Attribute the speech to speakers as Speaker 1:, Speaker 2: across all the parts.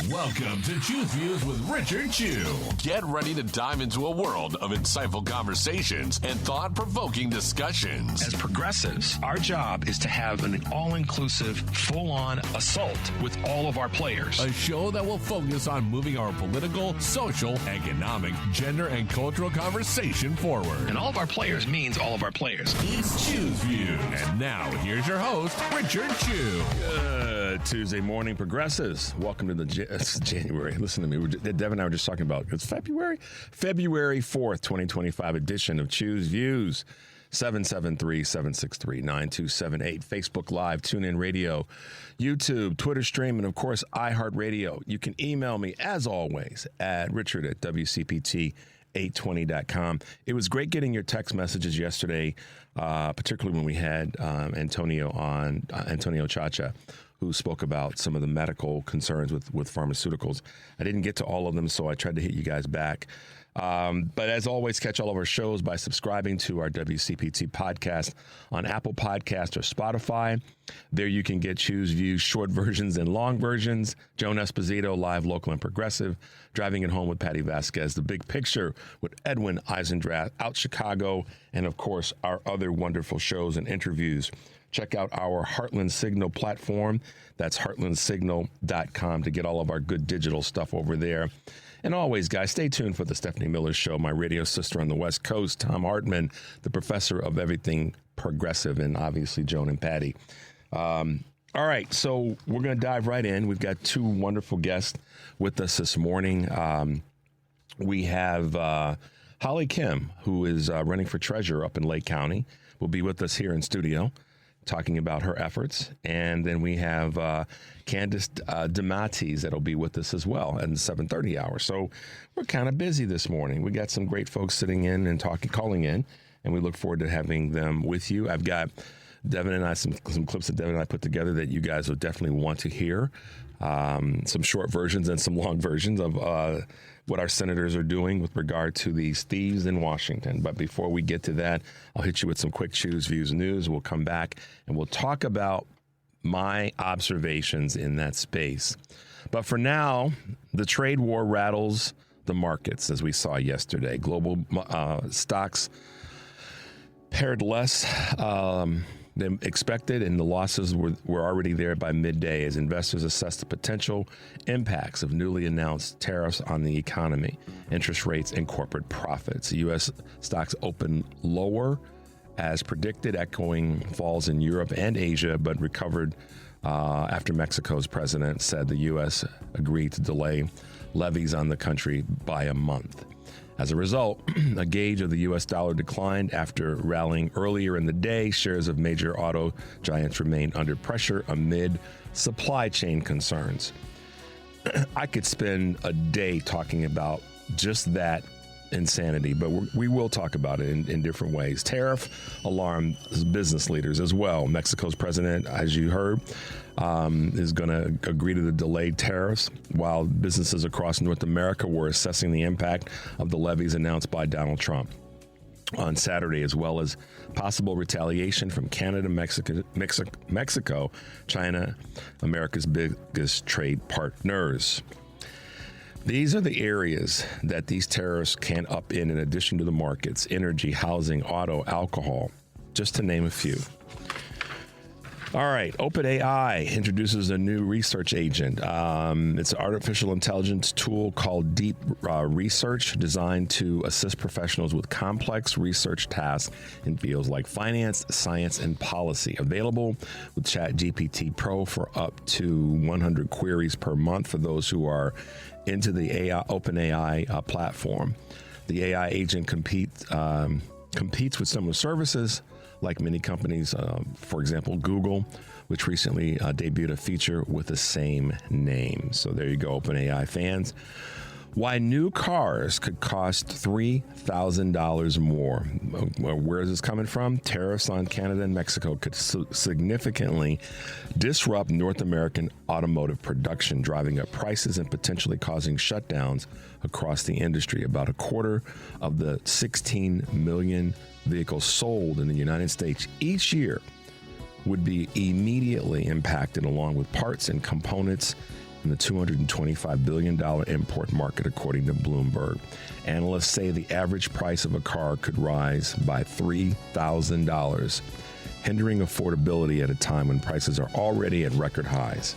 Speaker 1: Welcome to Choose Views with Richard Chew. Get ready to dive into a world of insightful conversations and thought-provoking discussions.
Speaker 2: As progressives, our job is to have an all-inclusive, full-on assault with all of our players.
Speaker 1: A show that will focus on moving our political, social, economic, gender, and cultural conversation forward.
Speaker 2: And all of our players means all of our players.
Speaker 1: It's Choose Views. And now, here's your host, Richard Chew.
Speaker 3: Good Tuesday morning, progressives. Welcome to the January. Listen to me. Devin and I were just talking about it's February 4th, 2025 edition of Choose Views. 773-763-9278. Facebook Live, TuneIn Radio, YouTube, Twitter stream, and of course, iHeartRadio. You can email me, as always, at richard@wcpt820.com. It was great getting your text messages yesterday, particularly when we had Antonio Chacha, who spoke about some of the medical concerns with pharmaceuticals. I didn't get to all of them, so I tried to hit you guys back. But as always, catch all of our shows by subscribing to our WCPT podcast on Apple Podcasts or Spotify. There you can get Choose Views, short versions and long versions. Joan Esposito, live, local, and progressive. Driving It Home with Patty Vasquez. The Big Picture with Edwin Eisendrath, Out Chicago, and of course, our other wonderful shows and interviews. Check out our Heartland Signal platform. That's heartlandsignal.com to get all of our good digital stuff over there. And always, guys, stay tuned for the Stephanie Miller Show, my radio sister on the West Coast, Tom Hartman, the professor of everything progressive, and obviously Joan and Patty. All right, so we're going to dive right in. We've got two wonderful guests with us this morning. We have Holly Kim, who is running for treasurer up in Lake County, will be with us here in studio, talking about her efforts. And then we have Candace DeMatteis that'll be with us as well at the 7:30 hour. So we're kind of busy this morning. We got some great folks sitting in and calling in, and we look forward to having them with you. I've got Devin and I, some clips that Devin and I put together that you guys will definitely want to hear. Some short versions and some long versions of what our senators are doing with regard to these thieves in Washington. But before we get to that, I'll hit you with some quick Choose Views news. We'll come back and we'll talk about my observations in that space. But for now, the trade war rattles the markets, as we saw yesterday. Global stocks paired less than expected, and the losses were already there by midday as investors assess the potential impacts of newly announced tariffs on the economy, interest rates, and corporate profits. U.S. stocks opened lower as predicted, echoing falls in Europe and Asia, but recovered after Mexico's president said the U.S. agreed to delay levies on the country by a month. As a result, a gauge of the U.S. dollar declined after rallying earlier in the day. Shares of major auto giants remained under pressure amid supply chain concerns. I could spend a day talking about just that insanity, but we will talk about it in different ways. Tariff alarmed business leaders as well. Mexico's president, as you heard, is going to agree to the delayed tariffs, while businesses across North America were assessing the impact of the levies announced by Donald Trump on Saturday, as well as possible retaliation from Canada, Mexico, China, America's biggest trade partners. These are the areas that these tariffs can up in addition to the markets: energy, housing, auto, alcohol, just to name a few. All right, OpenAI introduces a new research agent. It's an artificial intelligence tool called Deep Research, designed to assist professionals with complex research tasks in fields like finance, science, and policy. Available with ChatGPT Pro for up to 100 queries per month for those who are into the OpenAI platform. The AI agent competes with similar services like many companies, for example, Google, which recently debuted a feature with the same name. So there you go, OpenAI fans. Why new cars could cost $3,000 more. Where is this coming from? Tariffs on Canada and Mexico could significantly disrupt North American automotive production, driving up prices and potentially causing shutdowns across the industry. About a quarter of the 16 million vehicles sold in the United States each year would be immediately impacted, along with parts and components in the $225 billion import market, according to Bloomberg. Analysts say the average price of a car could rise by $3,000, hindering affordability at a time when prices are already at record highs.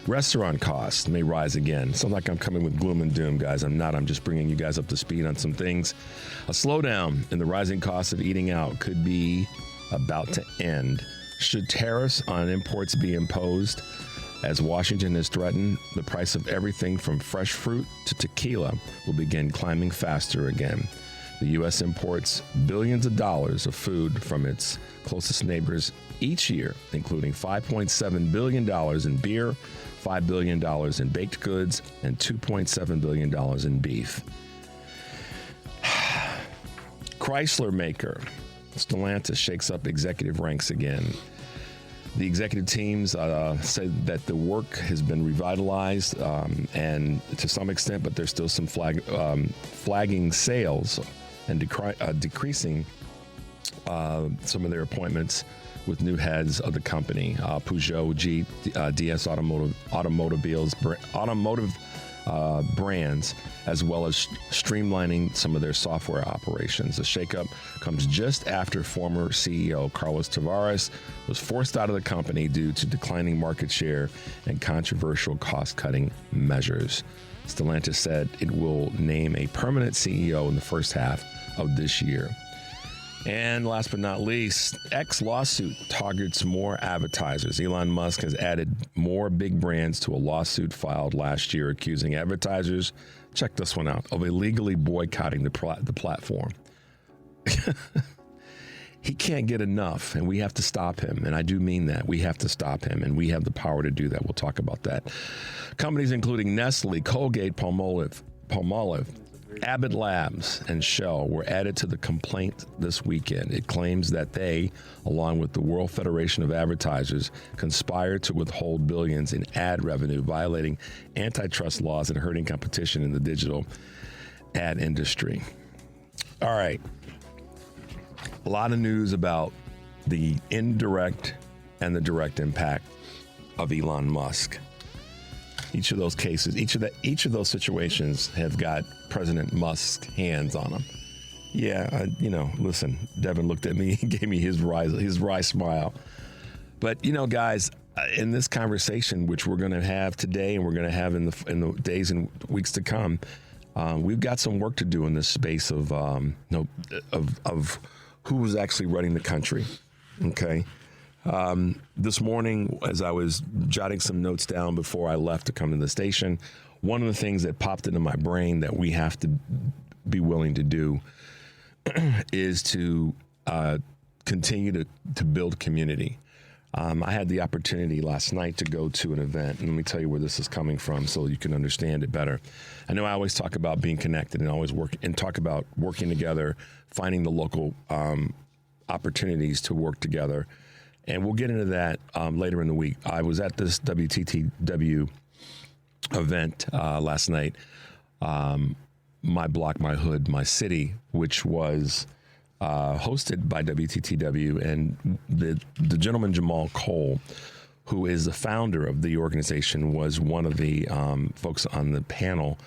Speaker 3: Restaurant costs may rise again. It's not like I'm coming with gloom and doom, guys. I'm not. I'm just bringing you guys up to speed on some things. A slowdown in the rising cost of eating out could be about to end. Should tariffs on imports be imposed? As Washington has threatened, the price of everything from fresh fruit to tequila will begin climbing faster again. The U.S. imports billions of dollars of food from its closest neighbors each year, including $5.7 billion in beer, $5 billion in baked goods, and $2.7 billion in beef. Chrysler maker Stellantis shakes up executive ranks again. The executive teams said that the work has been revitalized and to some extent, but there's still some flagging sales and decreasing some of their appointments with new heads of the company. Peugeot, Jeep, DS automotive brands, as well as streamlining some of their software operations. The shakeup comes just after former CEO Carlos Tavares was forced out of the company due to declining market share and controversial cost-cutting measures. Stellantis said it will name a permanent CEO in the first half of this year. And last but not least, X lawsuit targets more advertisers. Elon Musk has added more big brands to a lawsuit filed last year accusing advertisers, check this one out, of illegally boycotting the platform. He can't get enough, and we have to stop him. And I do mean that. We have to stop him, and we have the power to do that. We'll talk about that. Companies including Nestle, Colgate, Palmolive, Abbott Labs, and Shell were added to the complaint this weekend. It claims that they, along with the World Federation of Advertisers, conspired to withhold billions in ad revenue, violating antitrust laws and hurting competition in the digital ad industry. All right. A lot of news about the indirect and the direct impact of Elon Musk. Each of those cases, each of those situations have got President Musk's hands on them. Yeah, listen, Devin looked at me, he gave me his wry smile. But, guys, in this conversation, which we're going to have today and we're going to have in the days and weeks to come, we've got some work to do in this space of who's actually running the country. Okay. This morning, as I was jotting some notes down before I left to come to the station, one of the things that popped into my brain that we have to be willing to do is to continue to build community. I had the opportunity last night to go to an event, and let me tell you where this is coming from so you can understand it better. I know I always talk about being connected and always talk about working together, finding the local opportunities to work together. And we'll get into that later in the week. I was at this WTTW event last night, My Block, My Hood, My City, which was hosted by WTTW. And the gentleman, Jamal Cole, who is the founder of the organization, was one of the folks on the panel.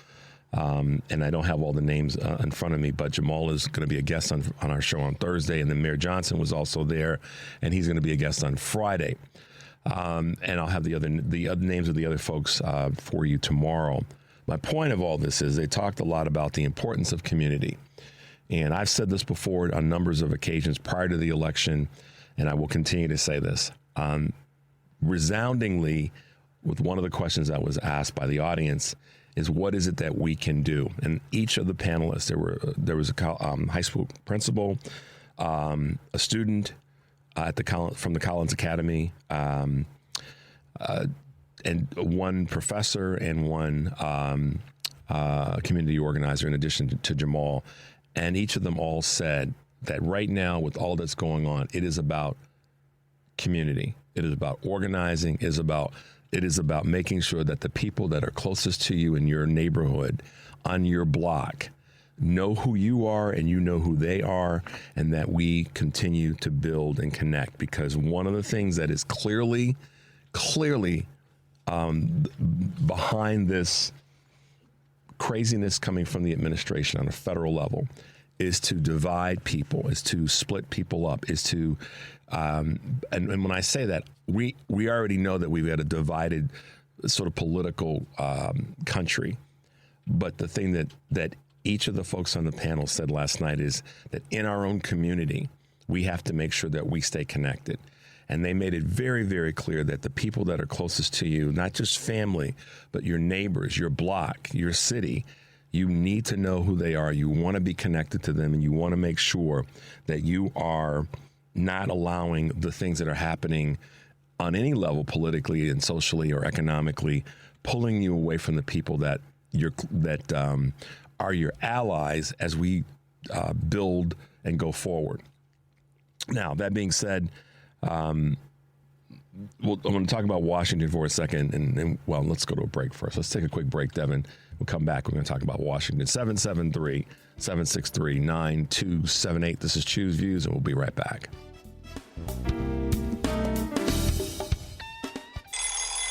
Speaker 3: And I don't have all the names in front of me, but Jamal is going to be a guest on our show on Thursday. And then Mayor Johnson was also there, and he's going to be a guest on Friday. And I'll have the other names of the other folks for you tomorrow. My point of all this is they talked a lot about the importance of community. And I've said this before on numbers of occasions prior to the election, and I will continue to say this. Resoundingly, with one of the questions that was asked by the audience, is what is it that we can do? And each of the panelists, there was a high school principal, a student from the Collins Academy, and one professor and one community organizer, in addition to Jamal. And each of them all said that right now, with all that's going on, it is about community. It is about organizing. It is about making sure that the people that are closest to you in your neighborhood, on your block, know who you are and you know who they are, and that we continue to build and connect. Because one of the things that is clearly behind this craziness coming from the administration on a federal level is to divide people, is to split people up, is to, and when I say that, we already know that we've got a divided sort of political country. But the thing that each of the folks on the panel said last night is that in our own community, we have to make sure that we stay connected. And they made it very, very clear that the people that are closest to you, not just family, but your neighbors, your block, your city, you need to know who they are. You want to be connected to them, and you want to make sure that you are not allowing the things that are happening on any level, politically and socially or economically, pulling you away from the people that are your allies as we build and go forward. Now, that being said, I'm going to talk about Washington for a second, and let's go to a break first. Let's take a quick break, Devin. We'll come back. We're going to talk about Washington. 773-763-9278. This is Choose Views, and we'll be right back.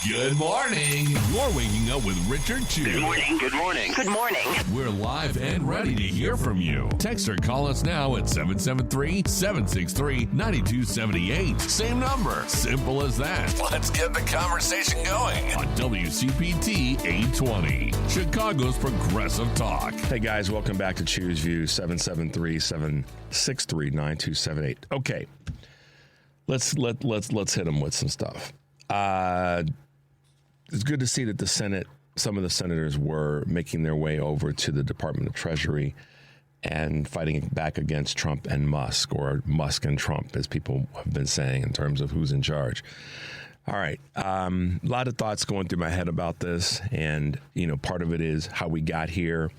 Speaker 1: Good morning. You're waking up with Richard Chew.
Speaker 4: Good morning. Good morning. Good morning.
Speaker 1: We're live and ready to hear from you. Text or call us now at 773-763-9278. Same number. Simple as that. Let's get the conversation going on WCPT 820, Chicago's Progressive Talk.
Speaker 3: Hey guys, welcome back to Choose Views. 773-763-9278. Okay, let's hit them with some stuff. It's good to see that the Senate, some of the senators were making their way over to the Department of Treasury and fighting back against Trump and Musk, or Musk and Trump, as people have been saying in terms of who's in charge. All right. A lot of thoughts going through my head about this. And, part of it is how we got here,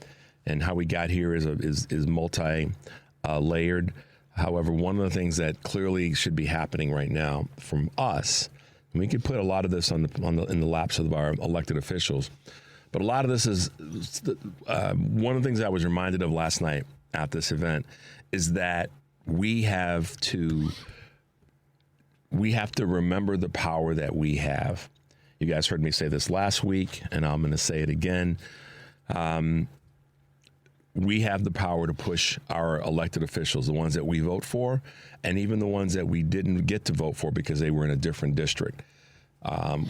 Speaker 3: and how we got here is multi-layered. However, one of the things that clearly should be happening right now from us, we could put a lot of this in the laps of our elected officials, but a lot of this is one of the things I was reminded of last night at this event is that we have to remember the power that we have. You guys heard me say this last week, and I'm going to say it again. We have the power to push our elected officials, the ones that we vote for, and even the ones that we didn't get to vote for because they were in a different district,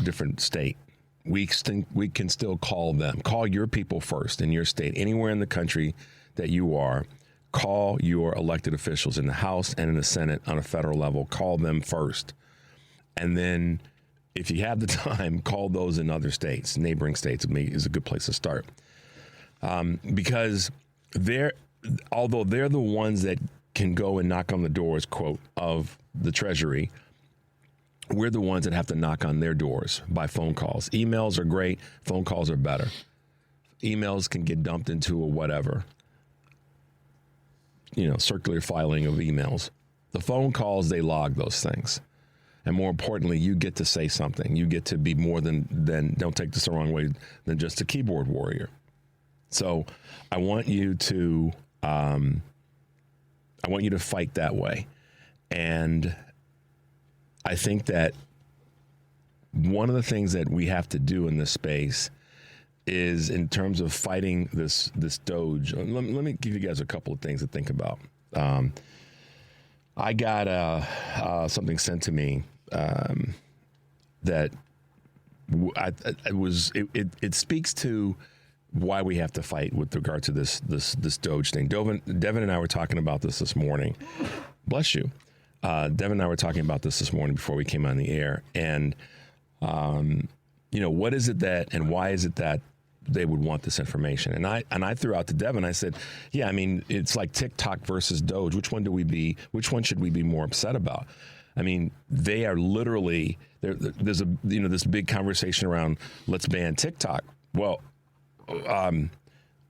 Speaker 3: different state. We can still call them. Call your people first in your state, anywhere in the country that you are. Call your elected officials in the House and in the Senate on a federal level. Call them first. And then if you have the time, call those in other states, neighboring states is a good place to start. Because although they're the ones that can go and knock on the doors, quote, of the Treasury, we're the ones that have to knock on their doors by phone calls. Emails are great. Phone calls are better. Emails can get dumped into a whatever, circular filing of emails. The phone calls, they log those things. And more importantly, you get to say something. You get to be more than don't take this the wrong way, than just a keyboard warrior. So I want you to fight that way. And I think that one of the things that we have to do in this space is, in terms of fighting this Doge, let me give you guys a couple of things to think about. I got something sent to me that it speaks to why we have to fight with regard to this Doge thing. Devin and I were talking about this morning. Bless you. Devin and I were talking about this morning before we came on the air. And, what is it that, and why is it that they would want this information? And I threw out to Devin, I said, yeah, I mean, it's like TikTok versus Doge. Which one should we be more upset about? I mean, they are literally, there's this big conversation around let's ban TikTok. Well,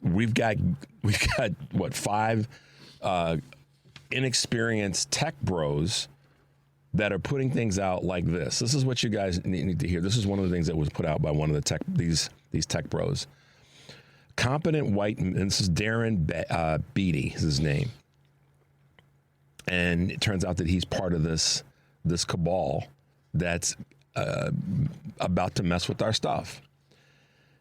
Speaker 3: we've got what, 5 inexperienced tech bros that are putting things out like this. This is what you guys need to hear. This is one of the things that was put out by one of the these tech bros. Competent white, and this is Darren Beatty is his name. And it turns out that he's part of this cabal that's about to mess with our stuff.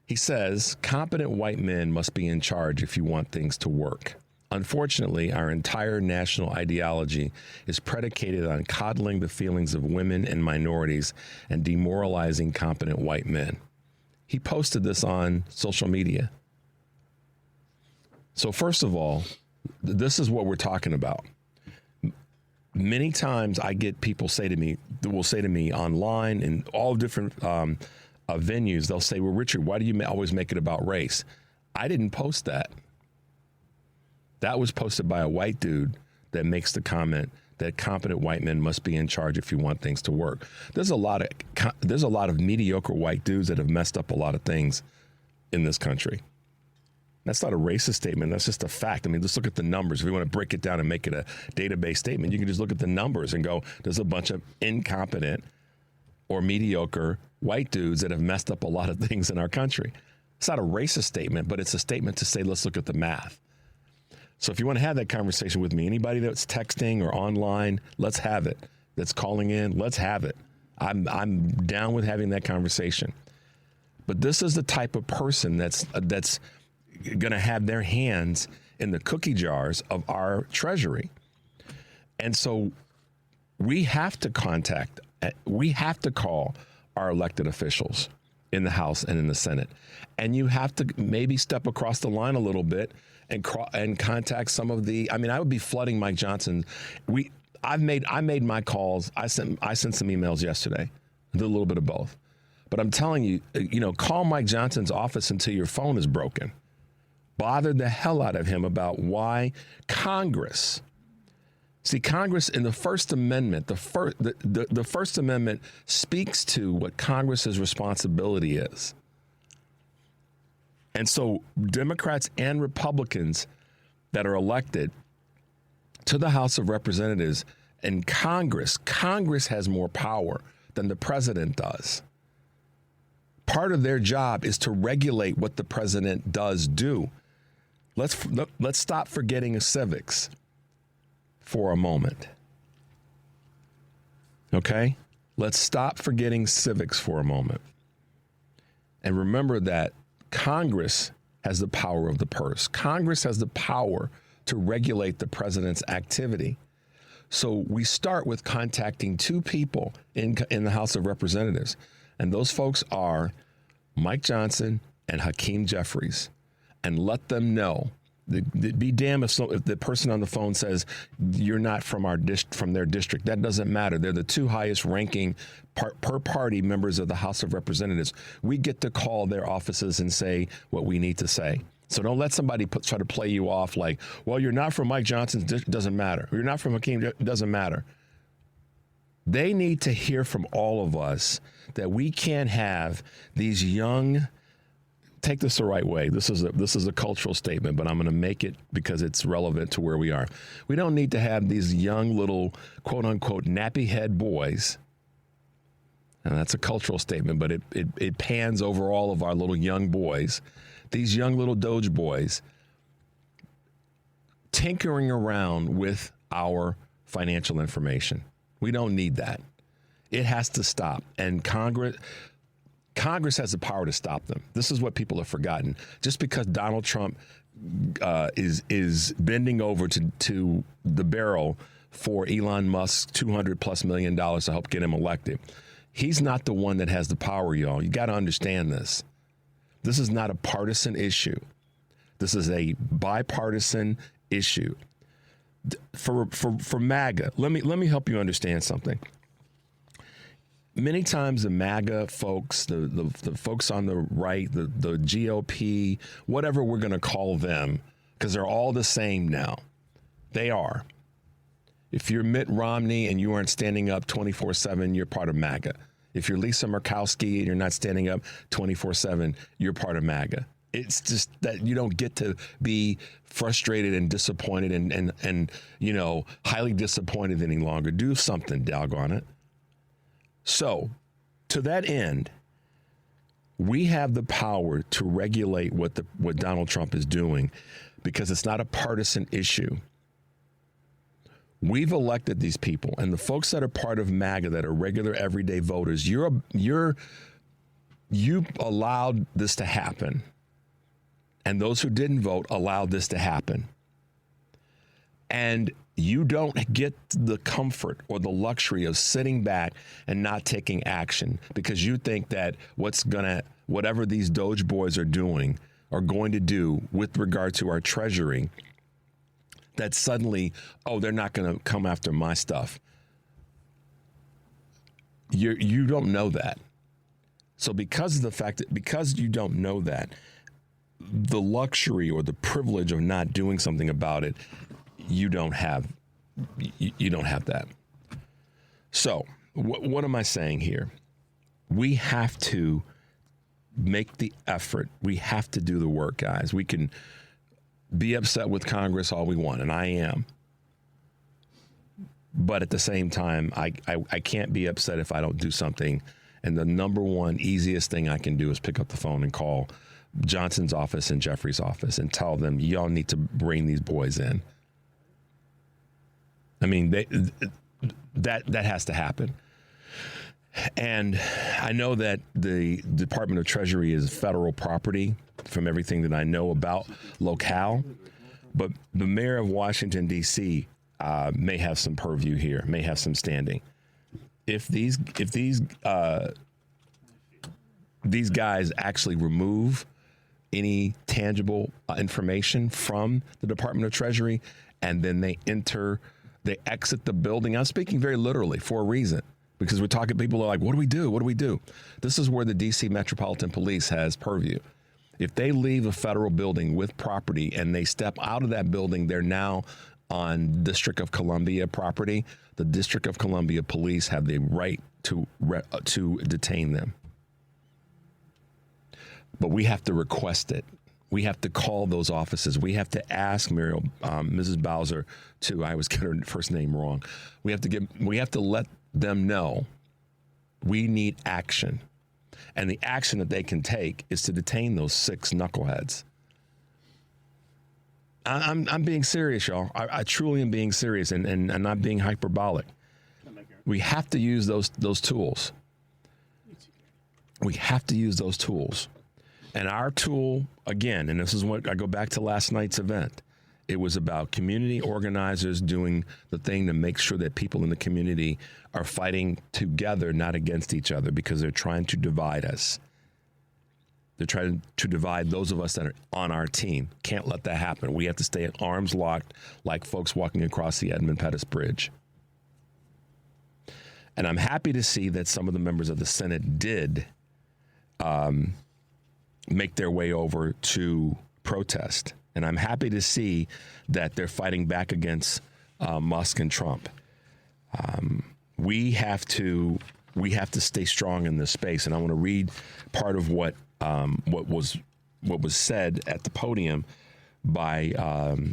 Speaker 3: He says, competent white men must be in charge if you want things to work. Unfortunately, our entire national ideology is predicated on coddling the feelings of women and minorities and demoralizing competent white men. He posted this on social media. So first of all, this is what we're talking about. Many times I get people will say to me online in all different venues, they'll say, well, Richard, why do you always make it about race? I didn't post that. That was posted by a white dude that makes the comment that competent white men must be in charge if you want things to work. There's a lot of mediocre white dudes that have messed up a lot of things in this country. That's not a racist statement. That's just a fact. I mean, let's look at the numbers. If we want to break it down and make it a database statement, you can just look at the numbers and go, there's a bunch of incompetent or mediocre white dudes that have messed up a lot of things in our country. It's not a racist statement, but it's a statement to say, let's look at the math. So if you want to have that conversation with me, anybody that's texting or online, let's have it. That's calling in, let's have it. I'm down with having that conversation. But this is the type of person that's going to have their hands in the cookie jars of our treasury. And so we have to call our elected officials in the House and in the Senate. And you have to maybe step across the line a little bit and contact some of the, I mean, I would be flooding Mike Johnson. I made my calls. I sent some emails yesterday. I did a little bit of both. But I'm telling you, call Mike Johnson's office until your phone is broken. Bother the hell out of him about why Congress. See, Congress in the First Amendment, the First Amendment speaks to what Congress's responsibility is. And so Democrats and Republicans that are elected to the House of Representatives and Congress has more power than the president does. Part of their job is to regulate what the president does do. Let's stop forgetting civics for a moment. Okay? Let's stop forgetting civics for a moment. And remember that Congress has the power of the purse. Congress has the power to regulate the president's activity. So we start with contacting two people in the House of Representatives. And those folks are Mike Johnson and Hakeem Jeffries. And let them know. Be damned if the person on the phone says you're not from their district. That doesn't matter. They're the two highest ranking per party members of the House of Representatives. We get to call their offices and say what we need to say. So don't let somebody try to play you off like, well, you're not from Mike Johnson's district, doesn't matter. Or you're not from Hakeem, doesn't matter. They need to hear from all of us that we can't have these young. Take this the right way. This is a cultural statement, but I'm going to make it because it's relevant to where we are. We don't need to have these young little quote unquote nappy head boys. And that's a cultural statement, but it pans over all of our little young boys. These young little Doge boys tinkering around with our financial information. We don't need that. It has to stop. And Congress has the power to stop them. This is what people have forgotten. Just because Donald Trump is bending over to the barrel for Elon Musk's $200+ million to help get him elected, he's not the one that has the power, y'all. You got to understand this. This is not a partisan issue. This is a bipartisan issue. For MAGA, let me help you understand something. Many times the MAGA folks, the folks on the right, the GOP, whatever we're going to call them, because they're all the same now. They are. If you're Mitt Romney and you aren't standing up 24/7, you're part of MAGA. If you're Lisa Murkowski and you're not standing up 24/7, you're part of MAGA. It's just that you don't get to be frustrated and disappointed and highly disappointed any longer. Do something, doggone it. So, to that end, we have the power to regulate what Donald Trump is doing because it's not a partisan issue. We've elected these people, and the folks that are part of MAGA, that are regular everyday voters, you allowed this to happen. And those who didn't vote allowed this to happen. And you don't get the comfort or the luxury of sitting back and not taking action because you think that whatever these Doge boys are doing are going to do with regard to our treasury, that suddenly, they're not going to come after my stuff. You don't know that. So because of the fact that, because you don't know that, the luxury or the privilege of not doing something about it, you don't have that. So what am I saying here? We have to make the effort. We have to do the work, guys. We can be upset with Congress all we want, and I am. But at the same time, I can't be upset if I don't do something. And the number one easiest thing I can do is pick up the phone and call Johnson's office and Jeffrey's office and tell them, y'all need to bring these boys in. I mean, that has to happen. And I know that the Department of Treasury is federal property from everything that I know about locale, but the mayor of Washington, D.C. May have some purview here, may have some standing. If these guys actually remove any tangible information from the Department of Treasury and then they exit the building, I'm speaking very literally for a reason. Because we're talking, people are like, what do we do? What do we do? This is where the D.C. Metropolitan Police has purview. If they leave a federal building with property and they step out of that building, they're now on District of Columbia property. The District of Columbia Police have the right to detain them. But we have to request it. We have to call those offices. We have to ask Mrs. Bowser I always get her first name wrong. We have to let them know we need action. And the action that they can take is to detain those 6 knuckleheads. I'm being serious, y'all. I truly am being serious and not being hyperbolic. We have to use those tools. We have to use those tools. And our tool, again, and this is what I go back to last night's event, it was about community organizers doing the thing to make sure that people in the community are fighting together, not against each other, because they're trying to divide us. They're trying to divide those of us that are on our team. Can't let that happen. We have to stay at arms locked like folks walking across the Edmund Pettus Bridge. And I'm happy to see that some of the members of the Senate did make their way over to protest. And I'm happy to see that they're fighting back against Musk and Trump. We have to stay strong in this space. And I want to read part of what was said at the podium by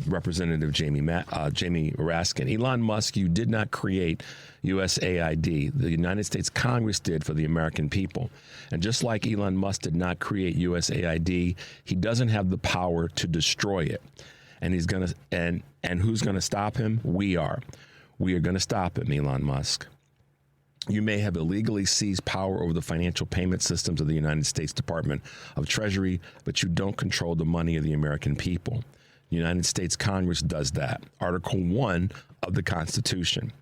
Speaker 3: Representative Jamie Raskin. Elon Musk, you did not create USAID. The United States Congress did for the American people. And just like Elon Musk did not create USAID, he doesn't have the power to destroy it. And he's going to and who's going to stop him? We are. We are going to stop him, Elon Musk. You may have illegally seized power over the financial payment systems of the United States Department of Treasury, but you don't control the money of the American people. The United States Congress does that. Article 1 of the Constitution.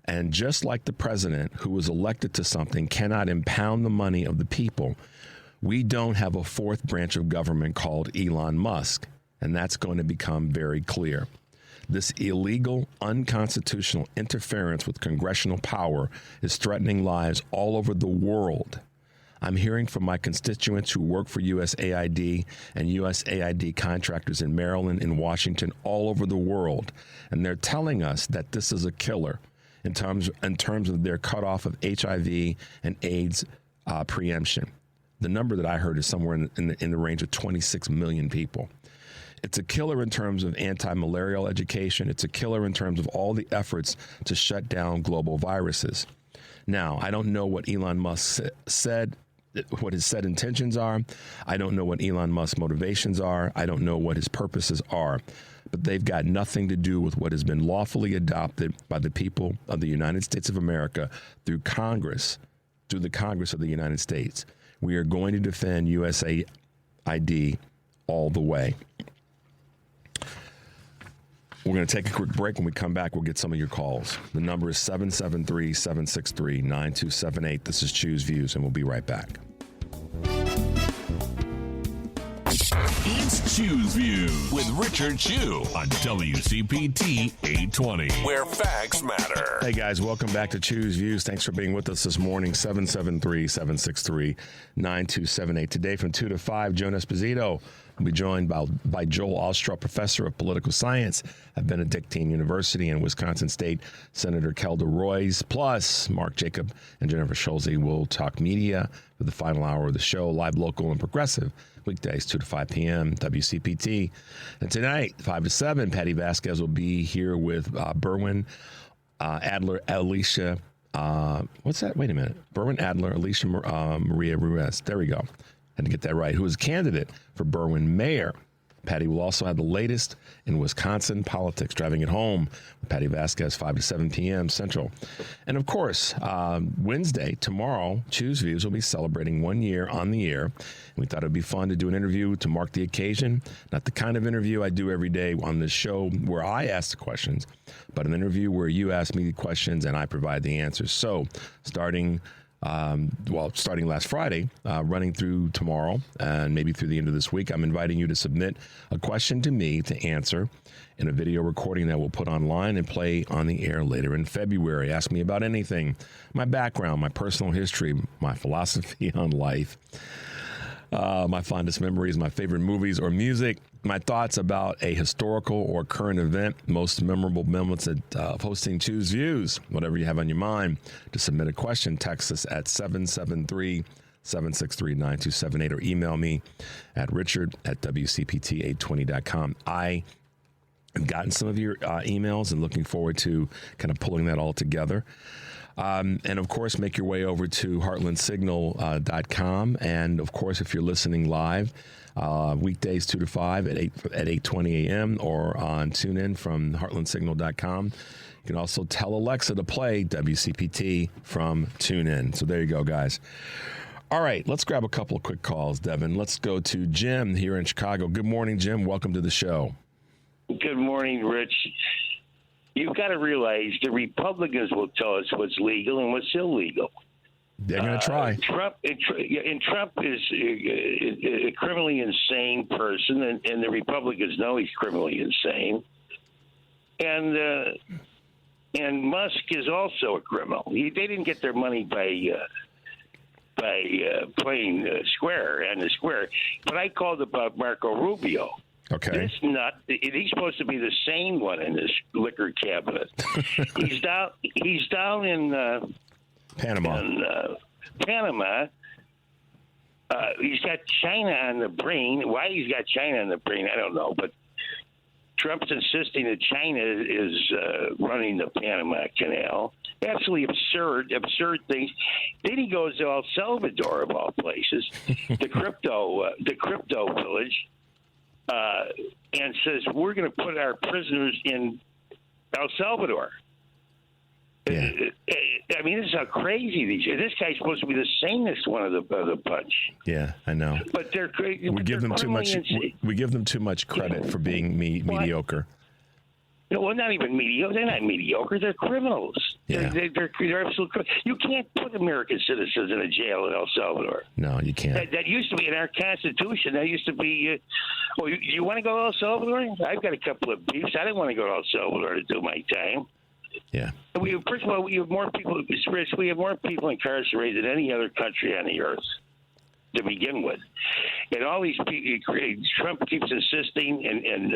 Speaker 3: And just like the president who was elected to something cannot impound the money of the people, we don't have a fourth branch of government called Elon Musk. And that's going to become very clear. This illegal, unconstitutional interference with congressional power is threatening lives all over the world. I'm hearing from my constituents who work for USAID and USAID contractors in Maryland, in Washington, all over the world. And they're telling us that this is a killer in terms of their cutoff of HIV and AIDS preemption. The number that I heard is somewhere in the range of 26 million people. It's a killer in terms of anti-malarial education. It's a killer in terms of all the efforts to shut down global viruses. Now, I don't know what Elon Musk said, what his said intentions are. I don't know what Elon Musk's motivations are. I don't know what his purposes are. but they've got nothing to do with what has been lawfully adopted by the people of the United States of America through Congress, through the Congress of the United States. We are going to defend USAID all the way. We're going to take a quick break. When we come back, we'll get some of your calls. The number is 773-763-9278. This is Choose Views, and we'll be right back.
Speaker 1: It's Choose Views with Richard Chu on WCPT 820, where facts matter.
Speaker 3: Hey, guys, welcome back to Choose Views. Thanks for being with us this morning. 773-763-9278. Today from 2 to 5, Joan Esposito will be joined by Joel Ostrow, professor of political science at Benedictine University, and Wisconsin State Senator Kelda Roys, plus Mark Jacob and Jennifer Schulze will talk media for the final hour of the show, live, local, and progressive, weekdays 2 to 5 p.m., WCPT. And tonight, 5 to 7, Patty Vasquez will be here with Berwin Adler, Alicia, what's that? Wait a minute. Berwin Adler, Alicia Maria Ruiz. There we go. Had to get that right. Who is a candidate for Berwyn mayor. Patty will also have the latest in Wisconsin politics, driving it home with Patty Vasquez, 5 to 7 p.m. Central. And, of course, Wednesday, tomorrow, Choose Views will be celebrating 1 year on the air. And we thought it would be fun to do an interview to mark the occasion. Not the kind of interview I do every day on this show where I ask the questions, but an interview where you ask me the questions and I provide the answers. So, starting last Friday, running through tomorrow and maybe through the end of this week, I'm inviting you to submit a question to me to answer in a video recording that we'll put online and play on the air later in February. Ask me about anything, my background, my personal history, my philosophy on life, my fondest memories, my favorite movies or music, my thoughts about a historical or current event, most memorable moments of hosting Choose Views, whatever you have on your mind. To submit a question, text us at 773-763-9278 or email me at richard@wcpt820.com. I have gotten some of your emails and looking forward to kind of pulling that all together. And, of course, make your way over to heartlandsignal.com. And, of course, if you're listening live, weekdays 2 to 5 at 8:20 a.m. or on TuneIn from heartlandsignal.com. You can also tell Alexa to play WCPT from TuneIn. So there you go, guys. All right, let's grab a couple of quick calls, Devin. Let's go to Jim here in Chicago. Good morning, Jim. Welcome to the show.
Speaker 5: Good morning, Rich. You've got to realize the Republicans will tell us what's legal and what's illegal.
Speaker 3: They're going to try.
Speaker 5: Trump is a criminally insane person, and the Republicans know he's criminally insane. And Musk is also a criminal. They didn't get their money by playing square and the square. But I called about Marco Rubio.
Speaker 3: Okay.
Speaker 5: This nut, he's supposed to be the sane one in this liquor cabinet. He's down in
Speaker 3: Panama.
Speaker 5: Panama. He's got China on the brain. Why he's got China on the brain, I don't know. But Trump's insisting that China is running the Panama Canal. Absolutely absurd things. Then he goes to El Salvador, of all places, the crypto village. And says, we're going to put our prisoners in El Salvador.
Speaker 3: Yeah.
Speaker 5: I mean, this is how crazy these are. This guy's supposed to be the sanest one of the bunch.
Speaker 3: Yeah, I know.
Speaker 5: But they're crazy.
Speaker 3: We give them too much. We give them too much credit for being mediocre.
Speaker 5: No, well, not even mediocre. They're not mediocre. They're criminals.
Speaker 3: Yeah.
Speaker 5: They're absolute criminals. You can't put American citizens in a jail in El Salvador.
Speaker 3: No, you can't.
Speaker 5: That used to be in our Constitution. That used to be. You want to go to El Salvador? I've got a couple of beefs. I didn't want to go to El Salvador to do my time.
Speaker 3: Yeah.
Speaker 5: First of all, we have more people. We have more people incarcerated than any other country on the earth to begin with, and all these people. Trump keeps insisting, and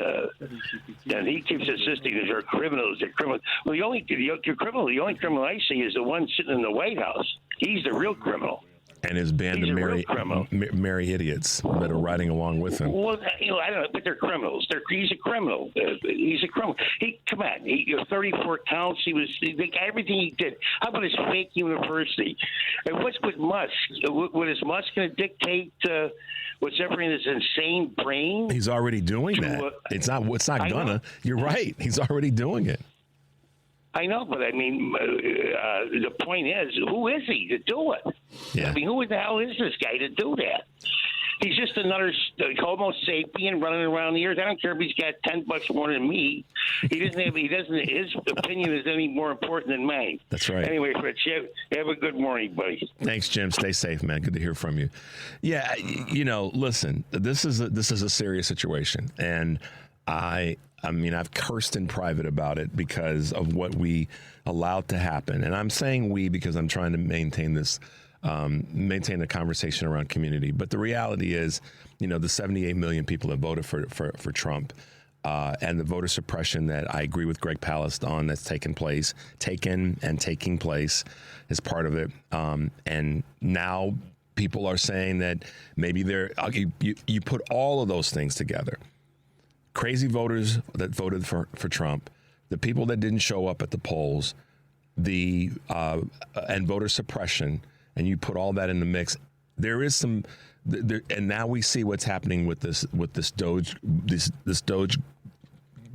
Speaker 5: he keeps insisting that they're criminals. They're criminals. Well, the only criminal I see is the one sitting in the White House. He's the real criminal.
Speaker 3: And his band of merry idiots that are riding along with him.
Speaker 5: Well, I don't know, but they're criminals. He's a criminal. He's a criminal. Come on. 34 counts. Everything he did. How about his fake university? And what's with Musk? What is Musk going to dictate what's ever in his insane brain?
Speaker 3: He's already doing that. It's not gonna. You're right. He's already doing it.
Speaker 5: I know, but I mean, the point is, who is he to do it?
Speaker 3: Yeah.
Speaker 5: I mean, who the hell is this guy to do that? He's just another Homo sapien running around the earth. I don't care if he's got $10 more than me. His opinion is any more important than mine.
Speaker 3: That's right.
Speaker 5: Anyway, Fritz, have a good morning, buddy.
Speaker 3: Thanks, Jim. Stay safe, man. Good to hear from you. Yeah, listen, this is a serious situation, and I mean, I've cursed in private about it because of what we allowed to happen. And I'm saying we because I'm trying to maintain the conversation around community. But the reality is, the 78 million people that voted for Trump and the voter suppression that I agree with Greg Palast on that's taking place is part of it. And now people are saying that maybe you put all of those things together. Crazy voters that voted for Trump, the people that didn't show up at the polls, and voter suppression, and you put all that in the mix. There is some, and now we see what's happening with this Doge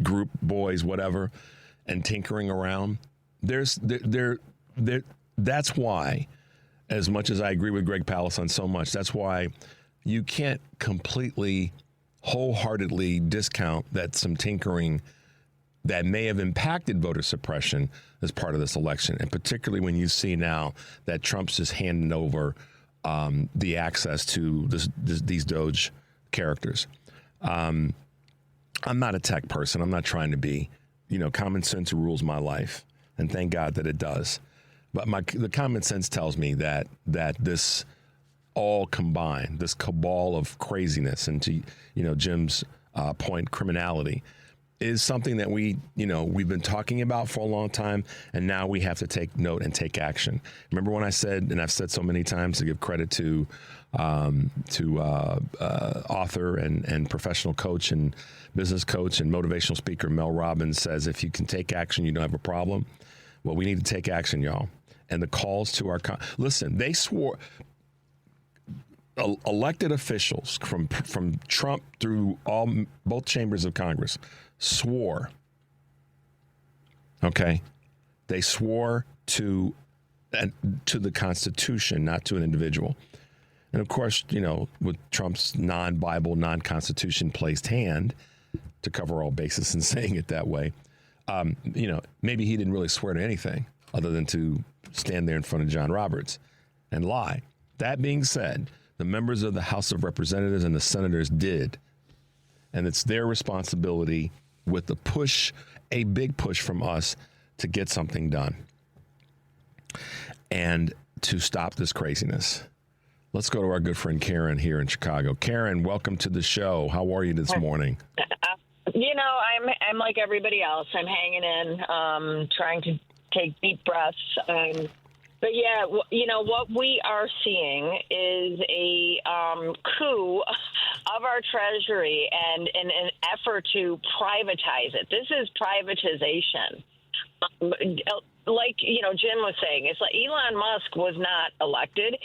Speaker 3: group, boys, whatever, and tinkering around. That's why, as much as I agree with Greg Palast on so much, that's why you can't completely wholeheartedly discount that some tinkering that may have impacted voter suppression as part of this election, and particularly when you see now that Trump's just handing over the access to these Doge characters. I'm not a tech person. I'm not trying to be. Common sense rules my life, and thank God that it does. But the common sense tells me that this all combined, this cabal of craziness, and to Jim's point, criminality, is something that we've been talking about for a long time, and now we have to take note and take action. Remember when I said, and I've said so many times to give credit to author and professional coach and business coach and motivational speaker Mel Robbins says, if you can take action, you don't have a problem. Well, we need to take action, y'all. And the calls to listen, they swore. Elected officials from Trump through both chambers of Congress swore. Okay, they swore to the Constitution, not to an individual. And of course, with Trump's non-Bible, non-Constitution placed hand to cover all bases and saying it that way, maybe he didn't really swear to anything other than to stand there in front of John Roberts and lie. That being said, the members of the House of Representatives and the senators did. And it's their responsibility with a big push from us to get something done and to stop this craziness. Let's go to our good friend Karen here in Chicago. Karen, welcome to the show. How are you this morning?
Speaker 6: I'm like everybody else. I'm hanging in, trying to take deep breaths. But yeah, what we are seeing is a coup of our Treasury and an effort to privatize it. This is privatization. Like, Jim was saying, it's like Elon Musk was not elected.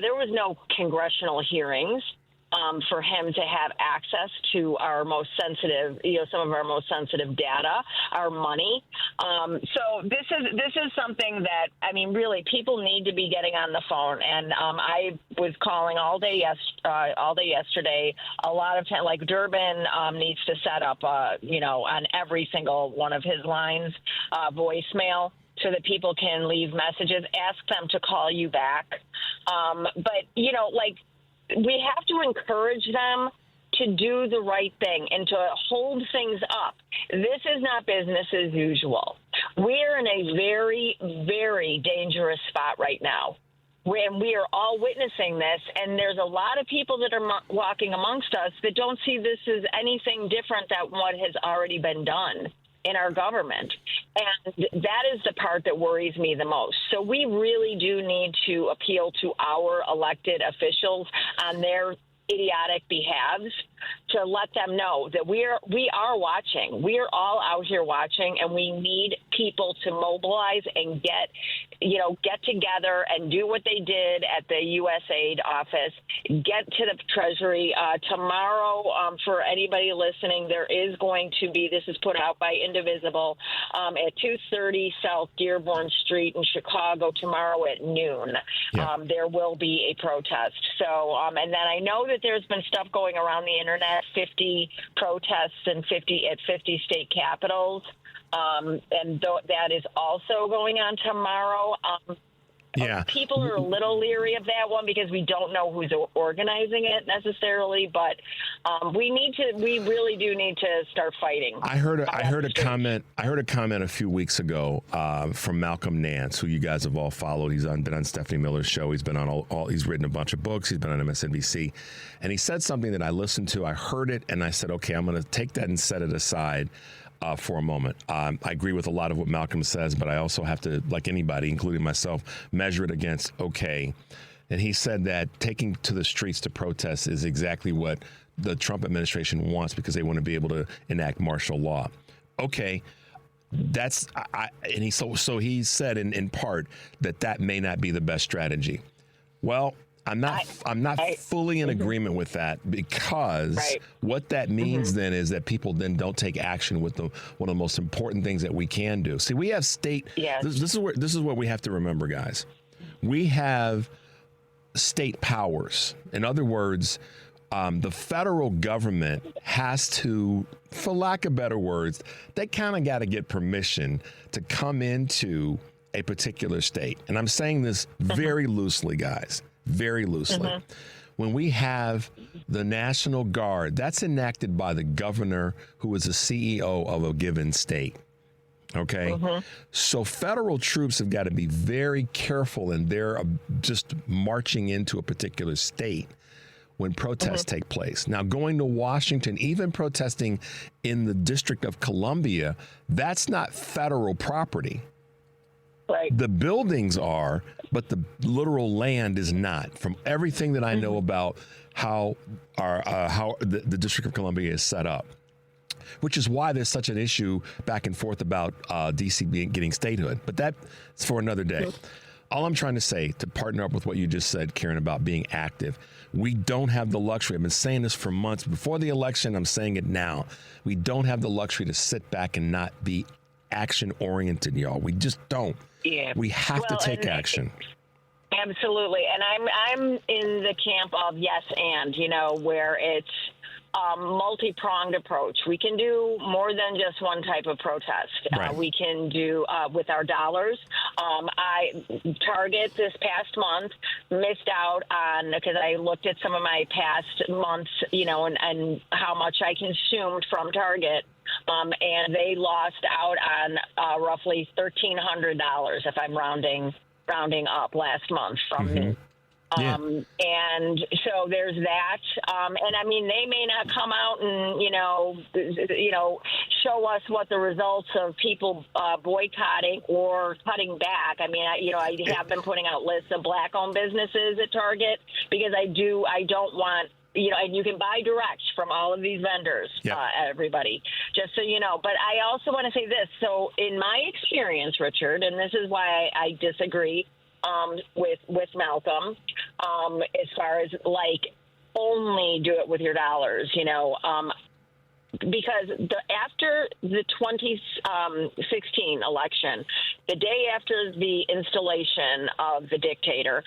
Speaker 6: There was no congressional hearings for him to have access to our most sensitive, some of our most sensitive data, our money. So this is something that, really people need to be getting on the phone. And I was calling all day yesterday. A lot of time, like Durbin needs to set up, on every single one of his lines, voicemail, so that people can leave messages, ask them to call you back. But we have to encourage them to do the right thing and to hold things up. This is not business as usual. We're in a very, very dangerous spot right now. We are all witnessing this, and there's a lot of people that are walking amongst us that don't see this as anything different than what has already been done. in our government. And that is the part that worries me the most. So we really do need to appeal to our elected officials on their idiotic behalves to let them know that we are watching. We are all out here watching, and we need people to mobilize and get together and do what they did at the USAID office. Get to the Treasury tomorrow. For anybody listening, there is going to be, this is put out by Indivisible, at 230 South Dearborn Street in Chicago tomorrow at noon.
Speaker 3: Yeah.
Speaker 6: There will be a protest. So, and then I know that there's been stuff going around the internet, 50 protests and 50 state capitals. And that is also going on tomorrow.
Speaker 3: Yeah.
Speaker 6: People are a little leery of that one because we don't know who's organizing it necessarily, but we really do need to start fighting.
Speaker 3: I heard a comment a few weeks ago from Malcolm Nance, who you guys have all followed. He's been on Stephanie Miller's show. He's been on he's written a bunch of books. He's been on MSNBC, and he said something that I listened to. I heard it, and I said, okay, I'm going to take that and set it aside for a moment. I agree with a lot of what Malcolm says, but I also have to, like anybody, including myself, measure it against, okay. And he said that taking to the streets to protest is exactly what the Trump administration wants because they want to be able to enact martial law. Okay. That's, and he said in part that may not be the best strategy. Well, I'm not fully in agreement with that because what that means then is that people then don't take action with one of the most important things that we can do. See, we have state. Yes. This is what we have to remember, guys. We have state powers. In other words, the federal government has to, for lack of better words, they kind of got to get permission to come into a particular state. And I'm saying this very loosely, guys. Very loosely. When we have the National Guard, that's enacted by the governor who is the CEO of a given state. Okay. So federal troops have got to be very careful and they're just marching into a particular state when protests take place. Now, going to Washington, even protesting in the District of Columbia, that's not federal property.
Speaker 6: Right.
Speaker 3: The buildings are, but the literal land is not. From everything that I know about how the District of Columbia is set up, which is why there's such an issue back and forth about D.C. getting statehood. But that's for another day. All I'm trying to say, to partner up with what you just said, Karen, about being active, we don't have the luxury. I've been saying this for months. Before the election, I'm saying it now. We don't have the luxury to sit back and not be action-oriented, y'all. We just don't.
Speaker 6: Yeah.
Speaker 3: We have to take action.
Speaker 6: Absolutely. And I'm in the camp of yes and, where it's multi-pronged approach. We can do more than just one type of protest.
Speaker 3: Right.
Speaker 6: We can do with our dollars. Target this past month missed out on, because I looked at some of my past months, and how much I consumed from Target. And they lost out on roughly $1,300 if I'm rounding up last month from me. And so there's that. And I mean, they may not come out and, show us what the results of people boycotting or cutting back. I mean, I have been putting out lists of black-owned businesses at Target because I don't want, and you can buy direct from all of these vendors, everybody, just so you know. But I also want to say this. So in my experience, Richard, and this is why I disagree with Malcolm, as far as only do it with your dollars, because after the 2016 election, the day after the installation of the dictator,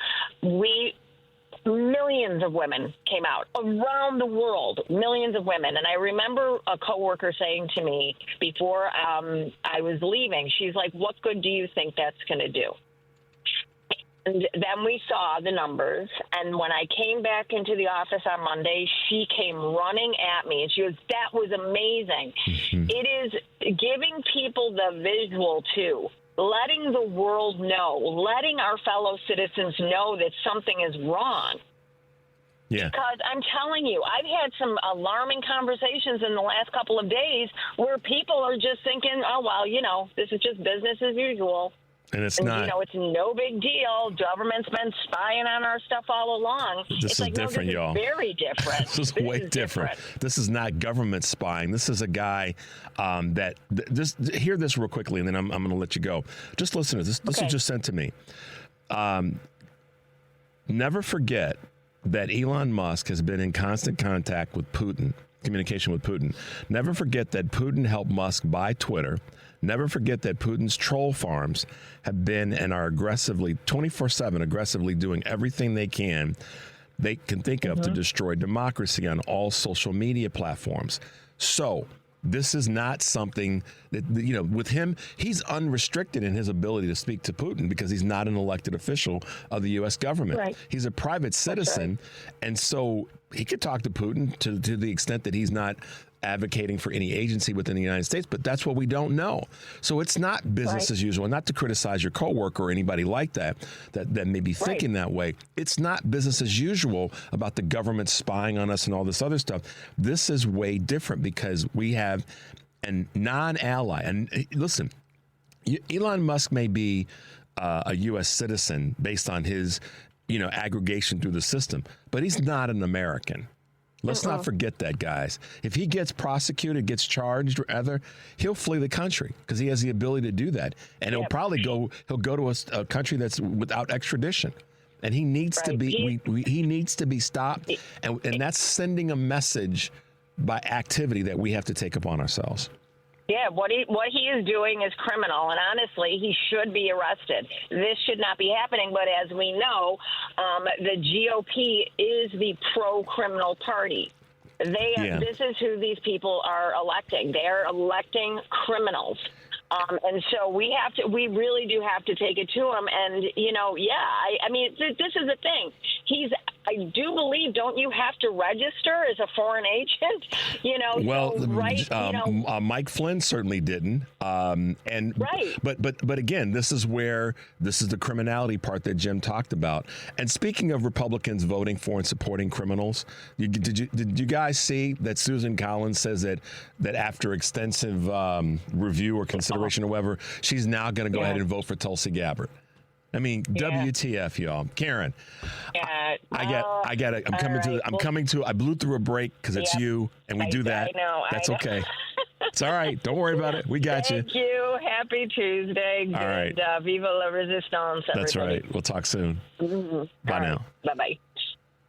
Speaker 6: millions of women came out around the world, millions of women. And I remember a coworker saying to me before I was leaving, she's like, what good do you think that's going to do? And then we saw the numbers. And when I came back into the office on Monday, she came running at me and she goes, that was amazing. It is giving people the visual too. Letting the world know, letting our fellow citizens know that something is wrong.
Speaker 3: Yeah.
Speaker 6: Because I'm telling you, I've had some alarming conversations in the last couple of days where people are just thinking, oh, well, this is just business as usual.
Speaker 3: And it's not.
Speaker 6: It's no big deal. Government's been spying on our stuff all along.
Speaker 3: This is different,
Speaker 6: this
Speaker 3: y'all.
Speaker 6: Is very different.
Speaker 3: This is way different. This is not government spying. This is a guy just hear this real quickly, and then I'm going to let you go. Just listen to this. This was just sent to me. Never forget that Elon Musk has been in constant contact with Putin, communication with Putin. Never forget that Putin helped Musk buy Twitter. Never forget that Putin's troll farms have been and are aggressively, 24/7, aggressively doing everything they can think of to destroy democracy on all social media platforms. So this is not something that, with him, he's unrestricted in his ability to speak to Putin because he's not an elected official of the U.S. government.
Speaker 6: Right.
Speaker 3: He's a private citizen. And so he could talk to Putin to the extent that he's not advocating for any agency within the United States, but that's what we don't know. So it's not business as usual. Not to criticize your coworker or anybody like that may be thinking that way. It's not business as usual about the government spying on us and all this other stuff. This is way different because we have a non-ally. And listen, Elon Musk may be a U.S. citizen based on his, aggregation through the system, but he's not an American. Let's not forget that, guys. If he gets prosecuted, gets charged, or other, he'll flee the country because he has the ability to do that. And he'll probably go to a country that's without extradition. And he needs to be he needs to be stopped. And that's sending a message by activity that we have to take upon ourselves.
Speaker 6: Yeah, what he is doing is criminal, and honestly, he should be arrested. This should not be happening, but as we know, the GOP is the pro-criminal party. This is who these people are electing. They are electing criminals. And so we really do have to take it to him. And, I mean, this is the thing. I do believe, don't you have to register as a foreign agent?
Speaker 3: Mike Flynn certainly didn't. But again, this is the criminality part that Jim talked about. And speaking of Republicans voting for and supporting criminals, did you guys see that Susan Collins says that after extensive review or consideration or whatever, she's now going to go ahead and vote for Tulsi Gabbard? I mean, WTF, y'all. Karen, I'm coming to, I blew through a break because it's you, and we do that.
Speaker 6: I know.
Speaker 3: That's okay. It's all right. Don't worry about it. We got you.
Speaker 6: Thank you. Happy Tuesday.
Speaker 3: All right.
Speaker 6: Viva la resistance, everybody.
Speaker 3: That's right. We'll talk soon.
Speaker 6: Mm-hmm.
Speaker 3: Bye now.
Speaker 6: Bye-bye.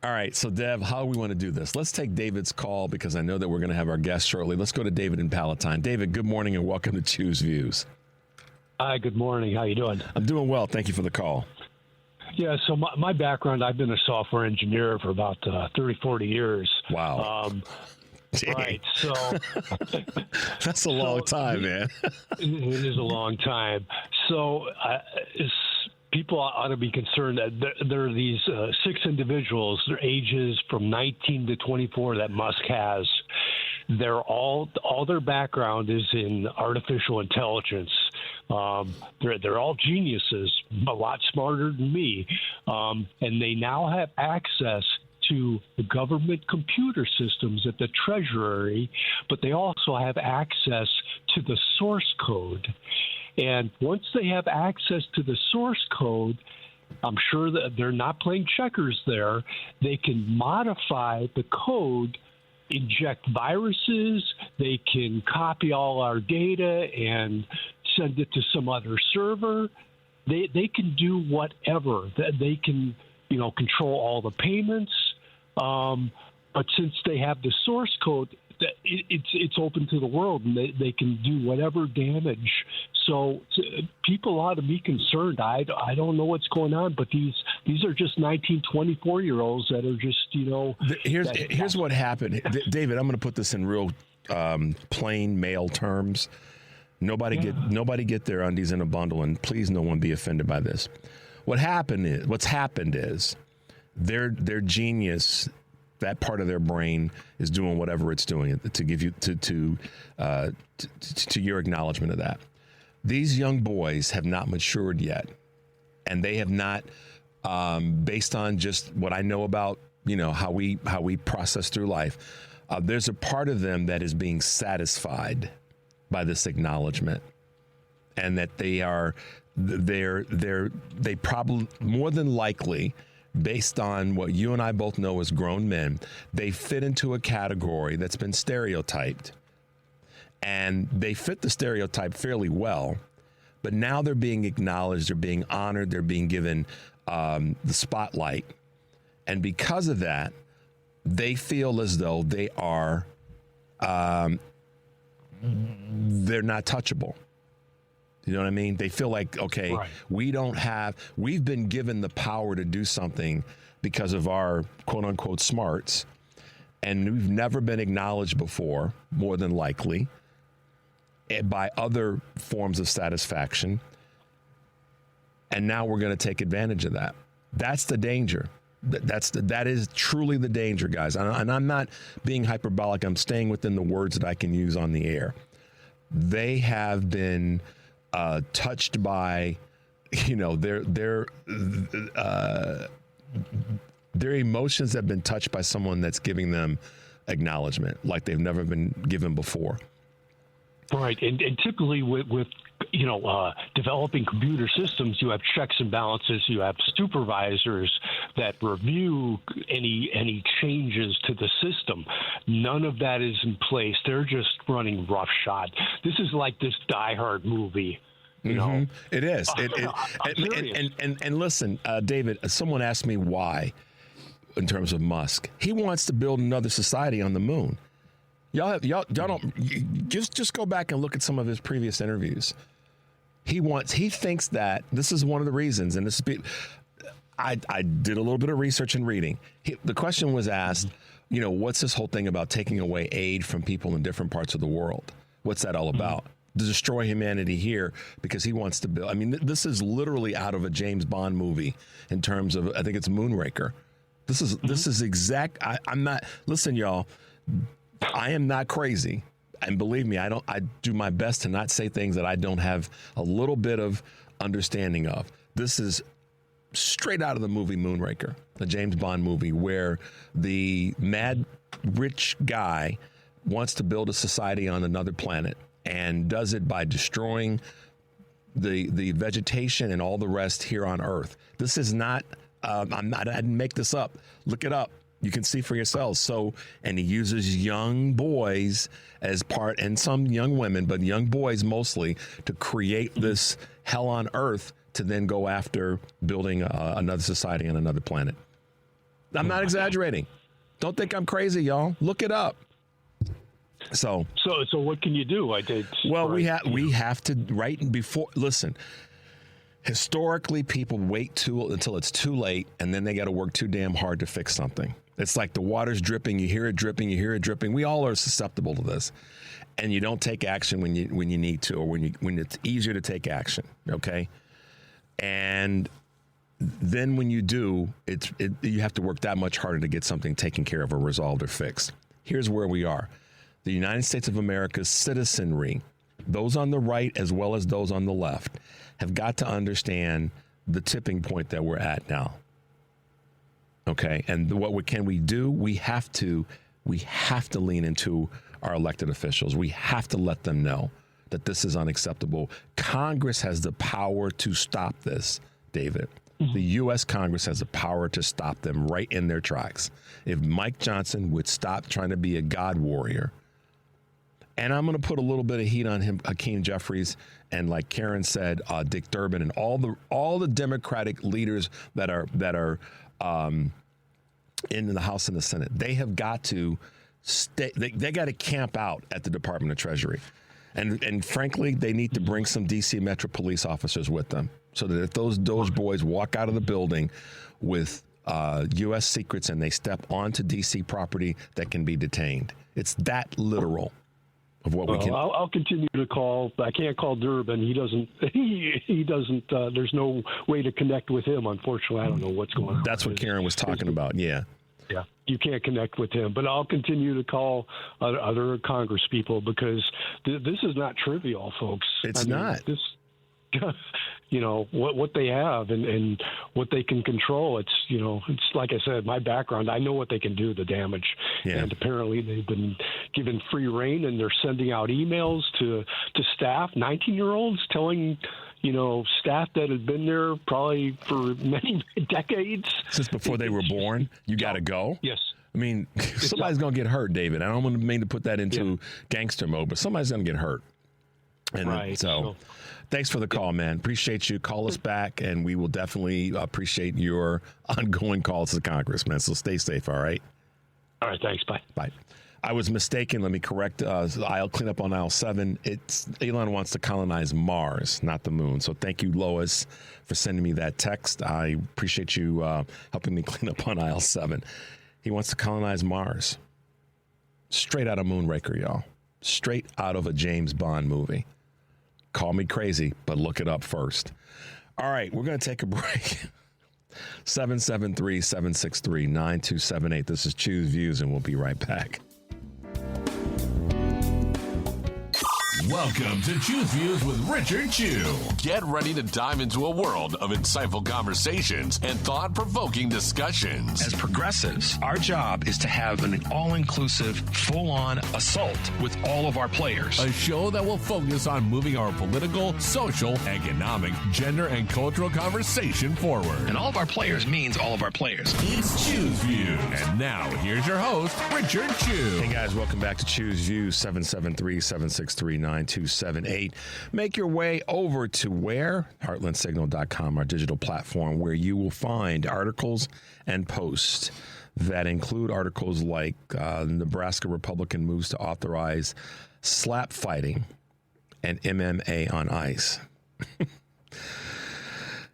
Speaker 3: All right. So, Dev, how do we want to do this? Let's take David's call because I know that we're going to have our guest shortly. Let's go to David in Palatine. David, good morning and welcome to Choose Views.
Speaker 7: Hi, good morning. How you doing?
Speaker 3: I'm doing well. Thank you for the call.
Speaker 7: Yeah, so my background, I've been a software engineer for about 30, 40 years.
Speaker 3: Wow.
Speaker 7: Right, so...
Speaker 3: That's a long time, man.
Speaker 7: It is a long time. So people ought to be concerned that there are these 6 individuals, their ages from 19 to 24 that Musk has. They're all their background is in artificial intelligence. They're all geniuses, a lot smarter than me, and they now have access to the government computer systems at the Treasury, but they also have access to the source code. And once they have access to the source code, I'm sure that they're not playing checkers there. They can modify the code, inject viruses. They can copy all our data and send it to some other server. They can do whatever. They can, control all the payments. But since they have the source code, it's open to the world, and they can do whatever damage. So people ought to be concerned. I don't know what's going on, but these are just 19, 24-year-olds that are just,
Speaker 3: Here's what happened. David, I'm going to put this in real plain male terms. Nobody get their undies in a bundle, and please no one be offended by this. What's happened is their genius, that part of their brain is doing whatever it's doing to give you to your acknowledgement of that. These young boys have not matured yet, and they have not, based on just what I know about how we process through life, there's a part of them that is being satisfied by this acknowledgement, and that they probably, more than likely, based on what you and I both know as grown men, they fit into a category that's been stereotyped, and they fit the stereotype fairly well. But now they're being acknowledged, they're being honored, they're being given the spotlight. And because of that, they feel as though they are, they're not touchable. You know what I mean? They feel like, okay, right. We've been given the power to do something because of our quote unquote smarts. And we've never been acknowledged before, more than likely, by other forms of satisfaction. And now we're going to take advantage of that. That's the danger. That is truly the danger, guys. And I'm not being hyperbolic. I'm staying within the words that I can use on the air. They have been touched by, their emotions have been touched by someone that's giving them acknowledgement like they've never been given before.
Speaker 7: Right, and typically with developing computer systems, you have checks and balances, you have supervisors that review any changes to the system. None of that is in place. They're just running roughshod. This is like this Die Hard movie. You know?
Speaker 3: It is. And listen, David, someone asked me why, in terms of Musk. He wants to build another society on the moon. Y'all don't just go back and look at some of his previous interviews. He thinks that this is one of the reasons, and I did a little bit of research and reading. The question was asked, what's this whole thing about taking away aid from people in different parts of the world? What's that all about? To destroy humanity here because he wants to build. I mean, this is literally out of a James Bond movie in terms of, I think it's Moonraker. This is exact. I'm not. Listen, y'all. I am not crazy, and believe me, I do my best to not say things that I don't have a little bit of understanding of. This is straight out of the movie Moonraker, the James Bond movie, where the mad rich guy wants to build a society on another planet and does it by destroying the vegetation and all the rest here on Earth. This is not. I didn't make this up. Look it up. You can see for yourselves. So, and he uses young boys as part, and some young women, but young boys mostly, to create this hell on Earth to then go after building another society on another planet. I'm not exaggerating. Don't think I'm crazy, y'all. Look it up. So what can you do? Well, we have to right before. Listen. Historically, people wait until it's too late, and then they got to work too damn hard to fix something. It's like the water's dripping, you hear it dripping, you hear it dripping. We all are susceptible to this, and you don't take action when you need to, or when it's easier to take action. Okay, and then when you do, you have to work that much harder to get something taken care of or resolved or fixed. Here's where we are: the United States of America's citizenry, those on the right as well as those on the left, have got to understand the tipping point that we're at now. Okay, and what can we do? We have to lean into our elected officials. We have to let them know that this is unacceptable. Congress has the power to stop this, David. The U.S. Congress has the power to stop them right in their tracks. If Mike Johnson would stop trying to be a God warrior, and I'm going to put a little bit of heat on him, Hakeem Jeffries, and like Karen said, Dick Durbin, and all the Democratic leaders that are in the House and the Senate. They have got to stay. They got to camp out at the Department of Treasury, and frankly, they need to bring some D.C. Metro police officers with them, so that if those boys walk out of the building with U.S. secrets and they step onto D.C. property, that can be detained. It's that literal. Of what we can.
Speaker 7: I'll continue to call. I can't call Durbin. He doesn't. He doesn't. There's no way to connect with him. Unfortunately, I don't know what's going on.
Speaker 3: That's what Karen was talking about. Yeah.
Speaker 7: Yeah. You can't connect with him, but I'll continue to call other Congress people because this is not trivial, folks.
Speaker 3: It's not.
Speaker 7: what they have and what they can control. It's like I said, my background, I know what they can do, the damage.
Speaker 3: Yeah.
Speaker 7: And apparently they've been given free rein, and they're sending out emails to staff, 19-year-olds, telling staff that had been there probably for many decades.
Speaker 3: Since before they were born, you got to go?
Speaker 7: Yes.
Speaker 3: I mean, somebody's going to get hurt, David. I don't mean to put that into gangster mode, but somebody's going to get hurt. And
Speaker 7: right.
Speaker 3: So thanks for the call, man. Appreciate you. Call us back, and we will definitely appreciate your ongoing calls to Congress, man. So stay safe, all right?
Speaker 7: All right, thanks. Bye.
Speaker 3: Bye. I was mistaken. Let me correct. I'll clean up on aisle 7. Elon wants to colonize Mars, not the moon. So thank you, Lois, for sending me that text. I appreciate you helping me clean up on aisle 7. He wants to colonize Mars. Straight out of Moonraker, y'all. Straight out of a James Bond movie. Call me crazy, but look it up first. All right, we're going to take a break. 773-763-9278. This is Choose Views, and we'll be right back.
Speaker 1: Welcome to Choose Views with Richard Chew. Get ready to dive into a world of insightful conversations and thought-provoking discussions.
Speaker 2: As progressives, our job is to have an all-inclusive, full-on assault with all of our players.
Speaker 1: A show that will focus on moving our political, social, economic, gender, and cultural conversation forward.
Speaker 2: And all of our players means all of our players.
Speaker 1: It's Choose Views. And now, here's your host, Richard Chew.
Speaker 3: Hey, guys, welcome back to Choose Views, 773-763-9278. Make your way over to where? HeartlandSignal.com, our digital platform, where you will find articles and posts that include articles like Nebraska Republican moves to authorize slap fighting and MMA on ice.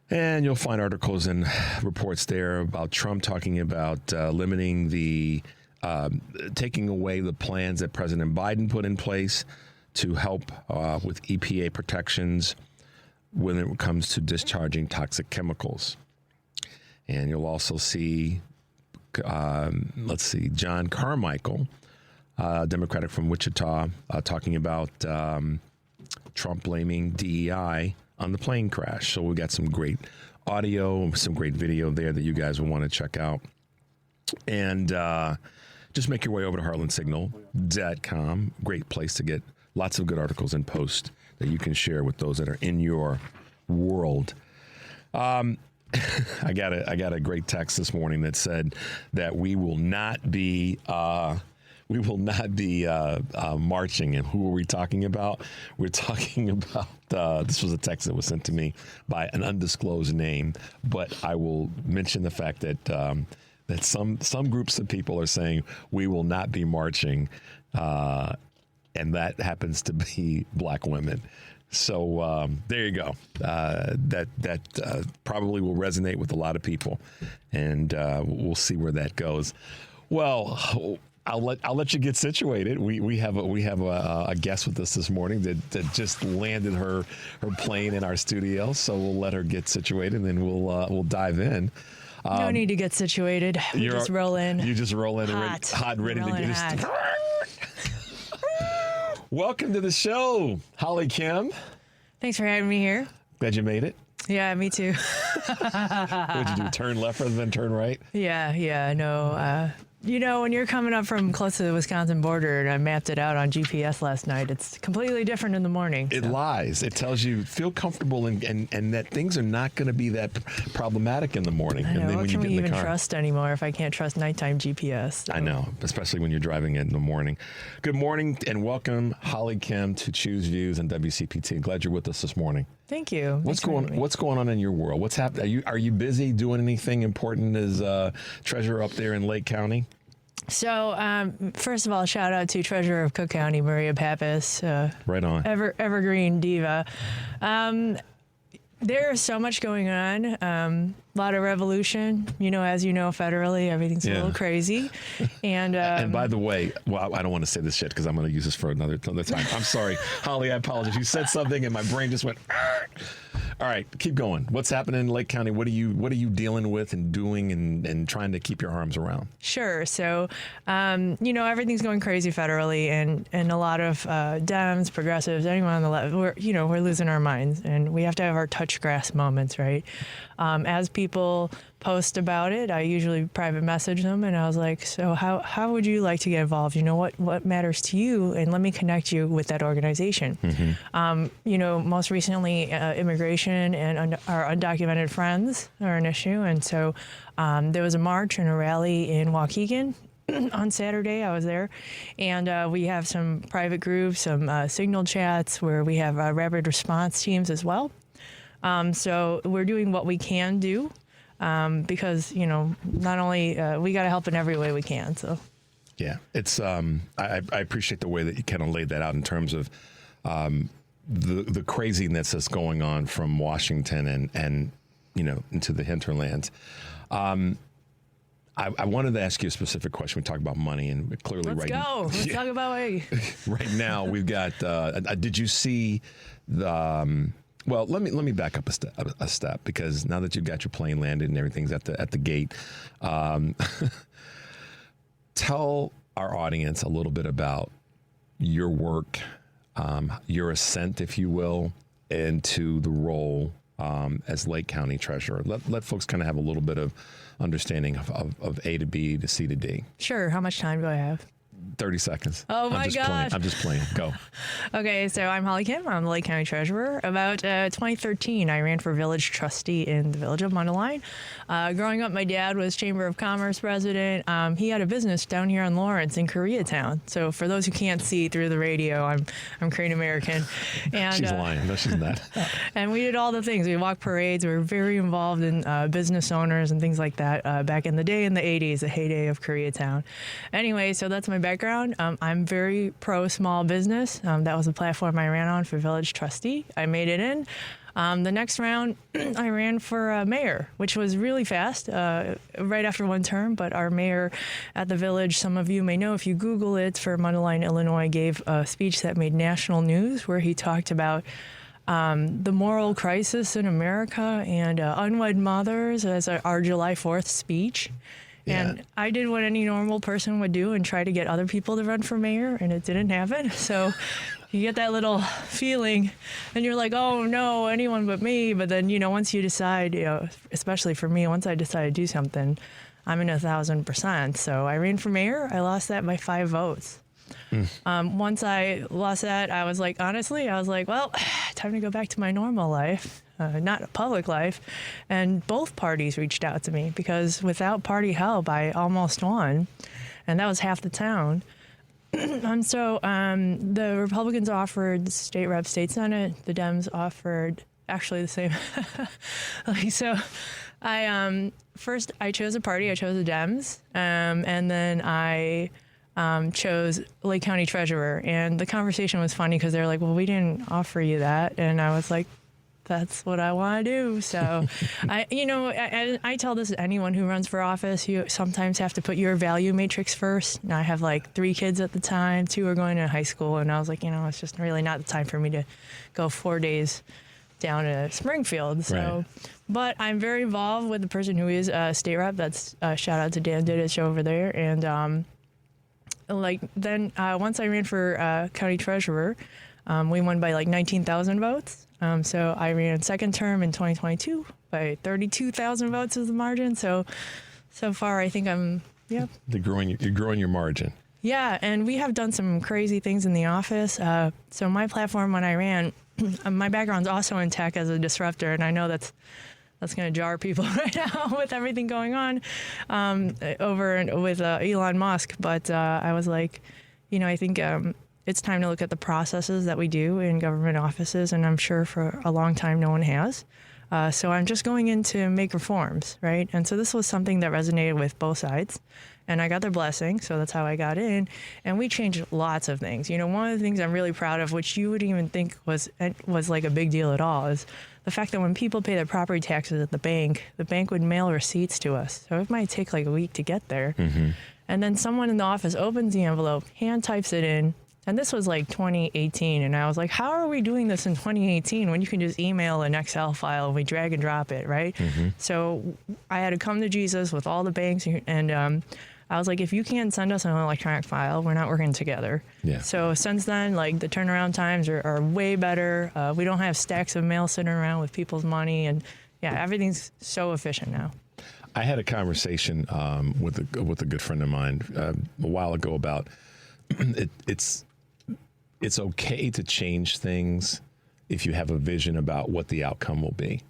Speaker 3: And you'll find articles and reports there about Trump talking about limiting the taking away the plans that President Biden put in place to help with EPA protections when it comes to discharging toxic chemicals. And you'll also see, John Carmichael, Democratic from Wichita, talking about Trump blaming DEI on the plane crash. So we got some great audio, some great video there that you guys will want to check out. And just make your way over to HeartlandSignal.com. Great place to get lots of good articles and posts that you can share with those that are in your world. I got a great text this morning that said that we will not be marching. And who are we talking about? We're talking about this was a text that was sent to me by an undisclosed name, but I will mention the fact that that some groups of people are saying we will not be marching. And that happens to be black women. So there you go. That probably will resonate with a lot of people, and we'll see where that goes. Well, I'll let you get situated. We have a guest with us this morning that just landed her plane in our studio. So we'll let her get situated, and then we'll dive in.
Speaker 8: No need to get situated. We just roll in.
Speaker 3: You just roll in
Speaker 8: hot
Speaker 3: and ready to get us. Welcome to the show, Holly Kim.
Speaker 8: Thanks for having me here.
Speaker 3: Glad you made it.
Speaker 8: Yeah, me too.
Speaker 3: What'd you do? Turn left rather than turn right?
Speaker 8: Yeah, no. When you're coming up from close to the Wisconsin border, and I mapped it out on GPS last night, it's completely different in the morning.
Speaker 3: It lies. It tells you feel comfortable and that things are not going to be that problematic in the morning.
Speaker 8: I know.
Speaker 3: And then
Speaker 8: what
Speaker 3: when
Speaker 8: can
Speaker 3: you
Speaker 8: we
Speaker 3: get in
Speaker 8: even
Speaker 3: the car,
Speaker 8: trust anymore if I can't trust nighttime GPS? So.
Speaker 3: I know, especially when you're driving it in the morning. Good morning and welcome, Holly Kim, to Choose Views and WCPT. Glad you're with us this morning.
Speaker 8: Thank you.
Speaker 3: What's going on in your world? What's happening? Are you busy doing anything important as treasurer up there in Lake County?
Speaker 8: So, first of all, shout out to Treasurer of Cook County, Maria Pappas.
Speaker 3: Right on.
Speaker 8: Evergreen diva. There's so much going on. A lot of revolution. As you know, federally, everything's a little crazy. And
Speaker 3: by the way, well, I don't want to say this shit because I'm going to use this for another time. I'm sorry, Holly. I apologize. You said something and my brain just went. All right, keep going. What's happening in Lake County? What are you dealing with and doing and trying to keep your arms around?
Speaker 8: Sure. So, everything's going crazy federally, and a lot of Dems, progressives, anyone on the left, we're losing our minds, and we have to have our touch grass moments, right? As people post about it, I usually private message them, and I was like, so how would you like to get involved? What matters to you, and let me connect you with that organization. Most recently, immigration and our undocumented friends are an issue, and so there was a march and a rally in Waukegan on Saturday. I was there, and we have some private groups, some signal chats where we have rapid response teams as well. So we're doing what we can do because, not only we got to help in every way we can. So,
Speaker 3: yeah, it's I appreciate the way that you kind of laid that out in terms of the craziness that's going on from Washington and into the hinterlands. I wanted to ask you a specific question. We talk about money, and clearly
Speaker 8: Let's talk about money.
Speaker 3: Right now, we've got. Did you see the? Well, let me back up a step because now that you've got your plane landed and everything's at the gate, tell our audience a little bit about your work, your ascent, if you will, into the role as Lake County Treasurer. Let folks kind of have a little bit of understanding of A to B to C to D.
Speaker 8: Sure. How much time do I have?
Speaker 3: 30 seconds.
Speaker 8: Oh my gosh.
Speaker 3: I'm just playing. Go.
Speaker 8: Okay, so I'm Holly Kim. I'm the Lake County Treasurer. About 2013, I ran for village trustee in the village of Mundelein. Growing up, my dad was Chamber of Commerce president. He had a business down here in Lawrence in Koreatown. So for those who can't see through the radio, I'm Korean American. And
Speaker 3: she's lying. No, she's not.
Speaker 8: And we did all the things. We walked parades. We were very involved in business owners and things like that back in the day in the 80s, the heyday of Koreatown. Anyway, so that's my background. I'm very pro small business. That was the platform I ran on for village trustee. I made it in. The next round, I ran for mayor, which was really fast, right after one term. But our mayor at the village, some of you may know if you Google it, for Mundelein, Illinois, gave a speech that made national news where he talked about the moral crisis in America and unwed mothers as our July 4th speech. And yeah. I did what any normal person would do and try to get other people to run for mayor, and it didn't happen. So you get that little feeling, and you're like, oh, no, anyone but me. But then, once you decide, especially for me, once I decide to do something, I'm in 1,000%. So I ran for mayor. I lost that by 5 votes. Once I lost that, I was like, well, time to go back to my normal life. Not a public life. And both parties reached out to me because without party help, I almost won. And that was half the town. And so the Republicans offered state rep, state senate. The Dems offered actually the same. So first I chose a party. I chose the Dems. And then I chose Lake County Treasurer. And the conversation was funny because they were like, well, we didn't offer you that. And I was like, that's what I want to do. So, I tell this to anyone who runs for office. You sometimes have to put your value matrix first. And I have 3 kids at the time. 2 are going to high school. And I was like, it's just really not the time for me to go 4 days down to Springfield. So, right. But I'm very involved with the person who is a state rep. That's shout out to Dan Diddich over there. And once I ran for county treasurer, we won by 19,000 votes. So I ran second term in 2022 by 32,000 votes as the margin. So far, I think You're
Speaker 3: growing your margin.
Speaker 8: Yeah, and we have done some crazy things in the office. So my platform when I ran, my background's also in tech as a disruptor, and I know that's going to jar people right now with everything going on over with Elon Musk. But I was like, I think it's time to look at the processes that we do in government offices, and I'm sure for a long time no one has. So I'm just going in to make reforms, right? And so this was something that resonated with both sides, and I got their blessing, so that's how I got in. And we changed lots of things. One of the things I'm really proud of, which you wouldn't even think was like a big deal at all, is the fact that when people pay their property taxes at the bank would mail receipts to us. So it might take a week to get there. Mm-hmm. And then someone in the office opens the envelope, hand types it in, And this was like 2018. And I was like, how are we doing this in 2018 when you can just email an Excel file and we drag and drop it, right? So I had to come to Jesus with all the banks. And I was like, if you can't send us an electronic file, we're not working together.
Speaker 3: Yeah.
Speaker 8: So since then, like, the turnaround times are way better. We don't have stacks of mail sitting around with people's money. And yeah, everything's so efficient now.
Speaker 3: I had a conversation with a good friend of mine a while ago about it's okay to change things if you have a vision about what the outcome will be.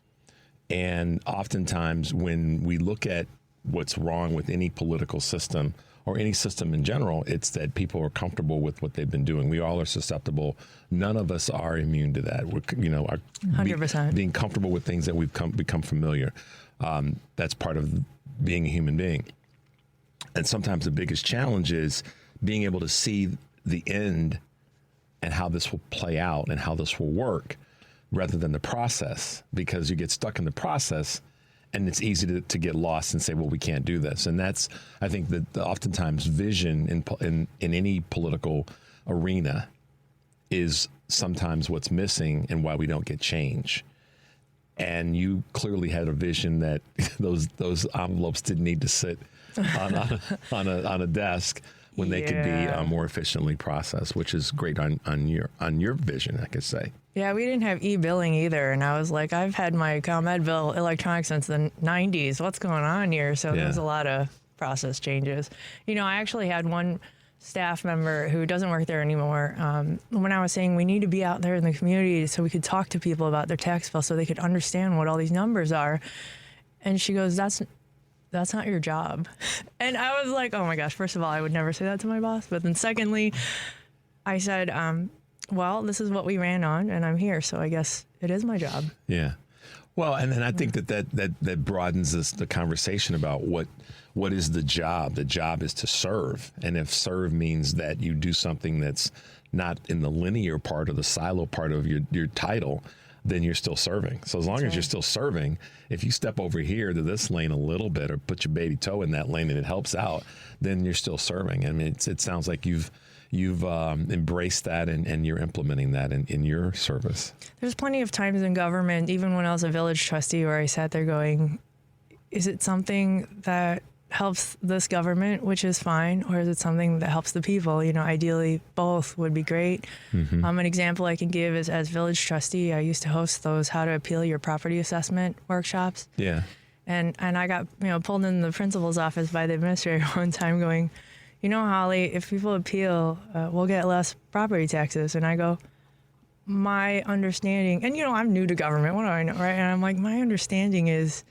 Speaker 3: And oftentimes when we look at what's wrong with any political system or any system in general, it's that people are comfortable with what they've been doing. We all are susceptible. None of us are immune to that. We're,
Speaker 8: 100%.
Speaker 3: Being comfortable with things that we've become familiar. That's part of being a human being. And sometimes the biggest challenge is being able to see the end and how this will play out and how this will work rather than the process, because you get stuck in the process and it's easy to get lost and say, well, we can't do this. And that's, I think that oftentimes vision in any political arena is sometimes what's missing and why we don't get change. And you clearly had a vision that those envelopes didn't need to sit on a desk when they could be more efficiently processed, which is great on your vision, I could say.
Speaker 8: Yeah, we didn't have e-billing either, and I was like, I've had my ComEd bill electronic since the 90s. What's going on here? So there's a lot of process changes. I actually had one staff member who doesn't work there anymore. When I was saying we need to be out there in the community so we could talk to people about their tax bill so they could understand what all these numbers are, and she goes, that's not your job. And I was like, oh my gosh, first of all, I would never say that to my boss. But then secondly, I said, well, this is what we ran on and I'm here. So I guess it is my job.
Speaker 3: Yeah. Well, and then I think that broadens the conversation about what is the job. The job is to serve. And if serve means that you do something that's not in the linear part or the silo part of your title, then you're still serving. So as long as you're still serving, if you step over here to this lane a little bit or put your baby toe in that lane and it helps out, then you're still serving. I mean, it sounds like you've embraced that and you're implementing that in your service. There's
Speaker 8: plenty of times in government, even when I was a village trustee, where I sat there going, is it something that helps this government, which is fine, or is it something that helps the people? Ideally, both would be great. Mm-hmm. An example I can give is, as village trustee, I used to host those how to appeal your property assessment workshops.
Speaker 3: Yeah.
Speaker 8: And I got pulled in the principal's office by the administrator one time going, Holly, if people appeal, we'll get less property taxes. And I go, my understanding, and I'm new to government, what do I know, right? And I'm like, my understanding is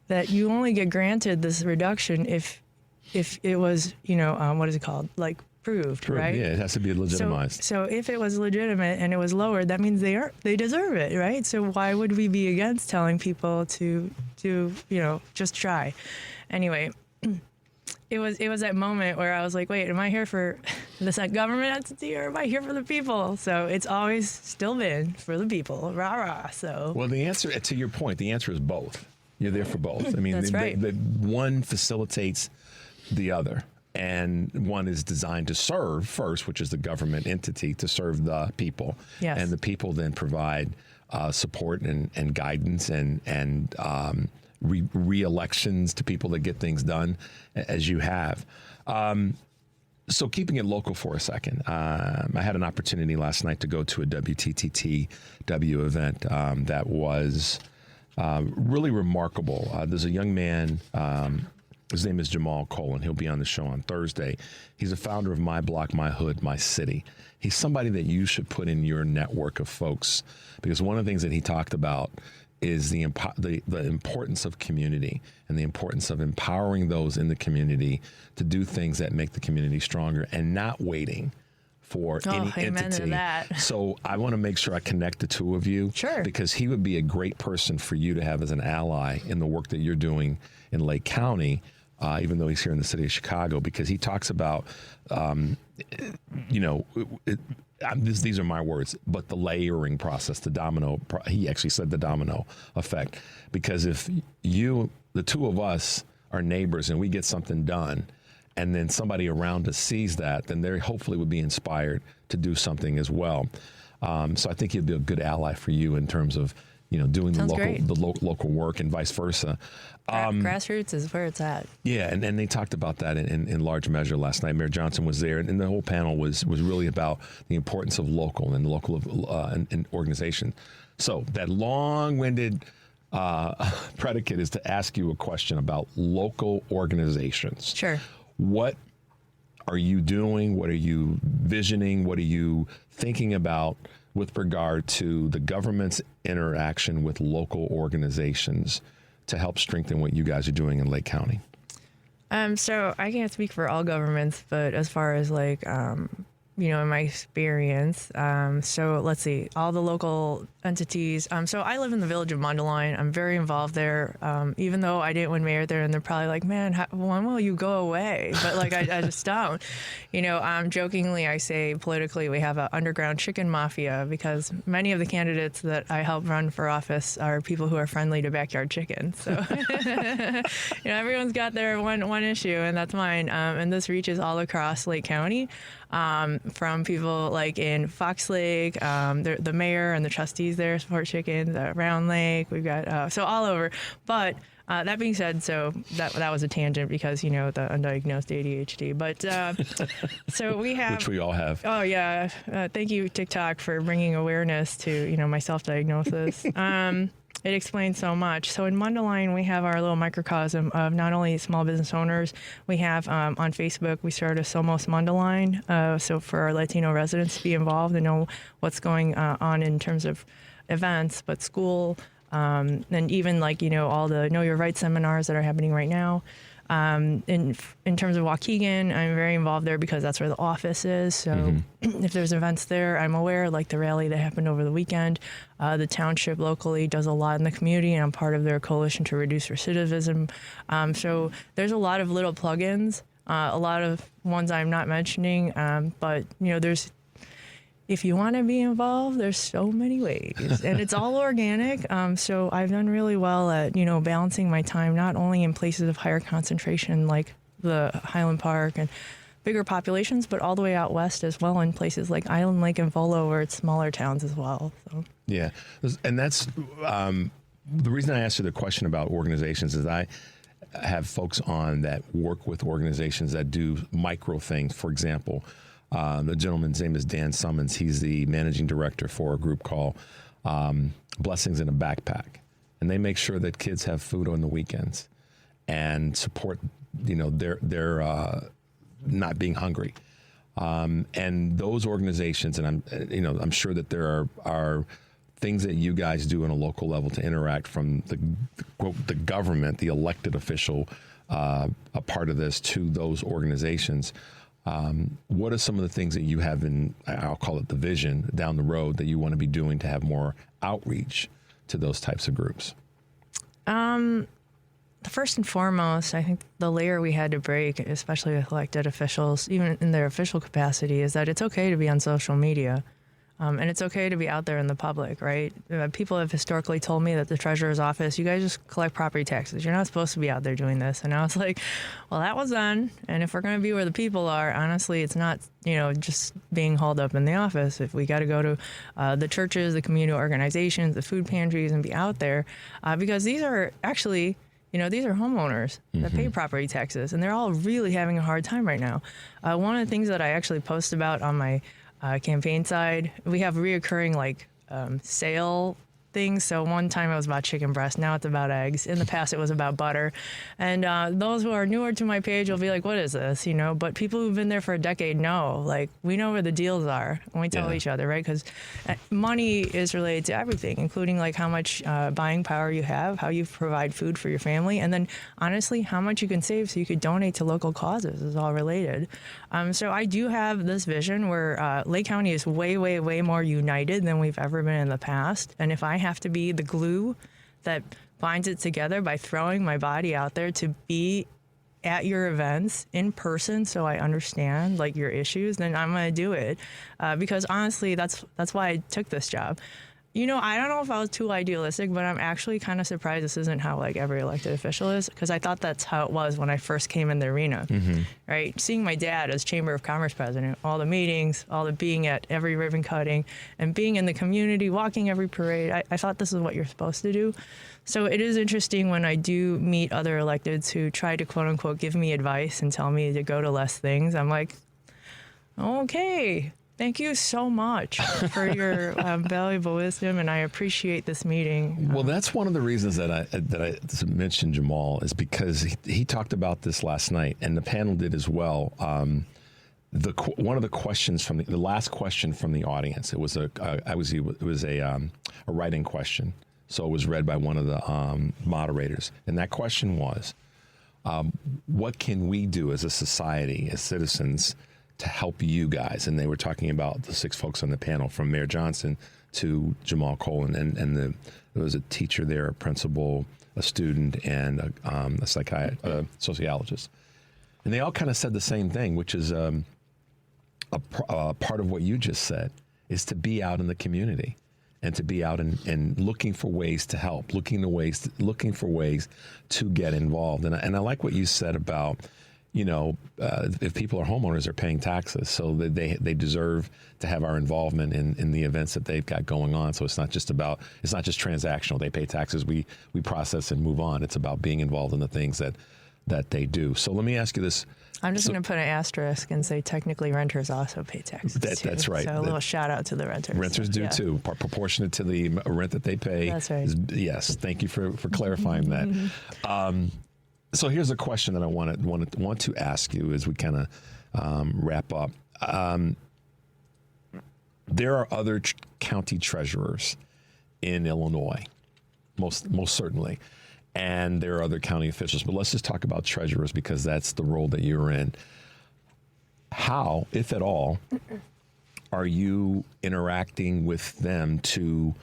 Speaker 8: that you only get granted this reduction if it was, what is it called? Like proved, right?
Speaker 3: Yeah, it has to be legitimized.
Speaker 8: So if it was legitimate and it was lowered, that means they deserve it, right? So why would we be against telling people to just try? Anyway, it was that moment where I was like, wait, am I here for this government entity or am I here for the people? So it's always still been for the people, rah rah. So
Speaker 3: well, the answer, to your point, the answer is both. You're there for both. I mean,
Speaker 8: that's right.
Speaker 3: the one facilitates the other, and one is designed to serve first, which is the government entity, to serve the people.
Speaker 8: Yes.
Speaker 3: And the people then provide support and guidance and re-elections to people that get things done, as you have. So keeping it local for a second, I had an opportunity last night to go to a WTTTW event that was really remarkable. There's a young man, his name is Jamal Colin. He'll be on the show on Thursday. He's a founder of My Block, My Hood, My City. He's somebody that you should put in your network of folks, because one of the things that he talked about is the importance of community and the importance of empowering those in the community to do things that make the community stronger and not waiting for any entity.
Speaker 8: That.
Speaker 3: So I want to make sure I connect the two of you.
Speaker 8: Sure.
Speaker 3: Because he would be a great person for you to have as an ally in the work that you're doing in Lake County, even though he's here in the city of Chicago, because he talks about, these are my words, but the layering process, the domino, he actually said the domino effect. Because if the two of us are neighbors and we get something done, and then somebody around us sees that, then they hopefully would be inspired to do something as well. So I think he'd be a good ally for you in terms of, doing the local work and vice versa.
Speaker 8: Grassroots is where it's at.
Speaker 3: Yeah, and they talked about that in large measure last night. Mayor Johnson was there, and the whole panel was really about the importance of local and local and organization. So that long-winded predicate is to ask you a question about local organizations.
Speaker 8: Sure.
Speaker 3: What are you doing? What are you visioning? What are you thinking about with regard to the government's interaction with local organizations to help strengthen what you guys are doing in Lake County?
Speaker 8: So I can't speak for all governments, but as far as in my experience, so let's see, all the local entities. So I live in the village of Mundelein. I'm very involved there. Even though I didn't win mayor there, and they're probably like, man, when will you go away? But I just don't. Jokingly, I say politically, we have an underground chicken mafia because many of the candidates that I help run for office are people who are friendly to backyard chickens. So, everyone's got their one issue, and that's mine. And this reaches all across Lake County. From people like in Fox Lake, the mayor and the trustees there support chickens. Round Lake, we've got so all over. But that being said, so that was a tangent because the undiagnosed ADHD. But so we have,
Speaker 3: which we all have.
Speaker 8: Oh yeah, thank you TikTok for bringing awareness to my self-diagnosis. It explains so much. So in Mundelein, we have our little microcosm of not only small business owners. We have on Facebook, we started a Somos Mundelein. So for our Latino residents to be involved and know what's going on in terms of events, but school, and even all the Know Your Rights seminars that are happening right now. In terms of Waukegan, I'm very involved there because that's where the office is. So if there's events there, I'm aware, like the rally that happened over the weekend. The township locally does a lot in the community, and I'm part of their coalition to reduce recidivism. So there's a lot of little plugins, a lot of ones I'm not mentioning, but there's. If you want to be involved, there's so many ways, and it's all organic. So I've done really well at, balancing my time, not only in places of higher concentration like the Highland Park and bigger populations, but all the way out west as well in places like Island Lake and Volo, where it's smaller towns as well. So. Yeah,
Speaker 3: and that's the reason I asked you the question about organizations is I have folks on that work with organizations that do micro things. For example, the gentleman's name is Dan Summons. He's the managing director for a group called Blessings in a Backpack. And they make sure that kids have food on the weekends and support, their not being hungry. And those organizations, and I'm sure that there are things that you guys do on a local level to interact from the government, the elected official, a part of this, to those organizations. What are some of the things that you have I'll call it the vision down the road that you want to be doing to have more outreach to those types of groups?
Speaker 8: First and foremost, I think the layer we had to break, especially with elected officials, even in their official capacity, is that it's okay to be on social media. And it's okay to be out there in the public, right? People have historically told me that the treasurer's office, you guys just collect property taxes. You're not supposed to be out there doing this. And I was like, well, that was done. And if we're going to be where the people are, honestly, it's not, just being hauled up in the office. If we got to go to the churches, the community organizations, the food pantries, and be out there, because these are actually, these are homeowners that pay property taxes, and they're all really having a hard time right now. One of the things that I actually post about on my campaign side, we have reoccurring sale things. So one time it was about chicken breast. Now it's about eggs. In the past, it was about butter. And those who are newer to my page will be like, what is this? But people who've been there for a decade know, we know where the deals are. And we tell each other, right? Because money is related to everything, including how much buying power you have, how you provide food for your family, and then honestly, how much you can save so you could donate to local causes is all related. So I do have this vision where Lake County is way, way, way more united than we've ever been in the past. And if I have to be the glue that binds it together by throwing my body out there to be at your events in person so I understand your issues, then I'm going to do it. Because honestly, that's why I took this job. I don't know if I was too idealistic, but I'm actually kind of surprised this isn't how like every elected official is, because I thought that's how it was when I first came in the arena, right? Seeing my dad as Chamber of Commerce president, all the meetings, all the being at every ribbon cutting, and being in the community, walking every parade, I thought this is what you're supposed to do. So it is interesting when I do meet other electeds who try to quote unquote give me advice and tell me to go to less things. I'm like, okay. Thank you so much for your valuable wisdom, and I appreciate this meeting.
Speaker 3: Well, that's one of the reasons that I mentioned Jamal is because he talked about this last night, and the panel did as well. One of the questions from the last question from the audience, it was a writing question, so it was read by one of the moderators, and that question was, what can we do as a society, as citizens, to help you guys? And they were talking about the 6 folks on the panel, from Mayor Johnson to Jamal Cole, and there was a teacher there, a principal, a student, and a sociologist. And they all kind of said the same thing, which is a part of what you just said, is to be out in the community and to be out and looking for ways to help, looking for ways to get involved. And I like what you said about, if people are homeowners, they're paying taxes, so that they deserve to have our involvement in the events that they've got going on. So it's not just transactional. They pay taxes, we process and move on. It's about being involved in the things that they do. So let me ask you this.
Speaker 8: I'm just going to put an asterisk and say technically renters also pay taxes.
Speaker 3: That's right.
Speaker 8: So a little shout out to the renters.
Speaker 3: Renters do too, proportionate to the rent that they pay.
Speaker 8: That's right.
Speaker 3: Yes, thank you for clarifying that. So here's a question that I want to ask you as we kind of wrap up. There are other county treasurers in Illinois, most certainly, and there are other county officials. But let's just talk about treasurers, because that's the role that you're in. How, if at all, are you interacting with them to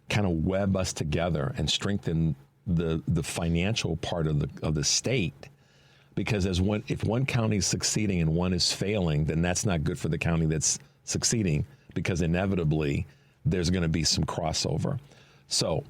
Speaker 3: kind of web us together and strengthen the financial part of the state? Because if one county is succeeding and one is failing, then that's not good for the county that's succeeding, because inevitably there's going to be some crossover. So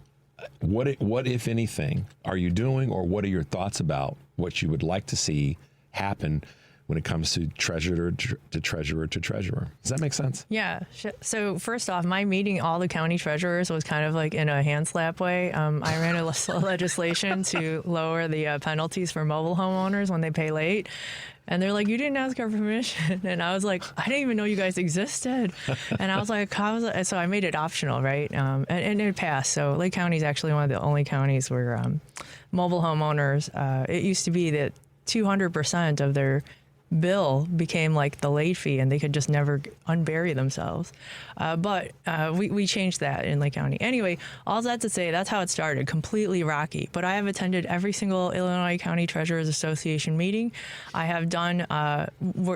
Speaker 3: what if anything are you doing, or what are your thoughts about what you would like to see happen when it comes to treasurer to treasurer to treasurer? Does that make sense?
Speaker 8: Yeah. So first off, my meeting all the county treasurers was kind of like in a hand slap way. I ran a legislation to lower the penalties for mobile homeowners when they pay late. And they're like, you didn't ask our permission. And I was like, I didn't even know you guys existed. And I was like, so I made it optional, right? And it passed. So Lake County is actually one of the only counties where mobile homeowners, it used to be that 200% of their bill became like the late fee, and they could just never unbury themselves. But we changed that in Lake County. Anyway, all that to say, that's how it started, completely rocky. But I have attended every single Illinois County Treasurers Association meeting. I have done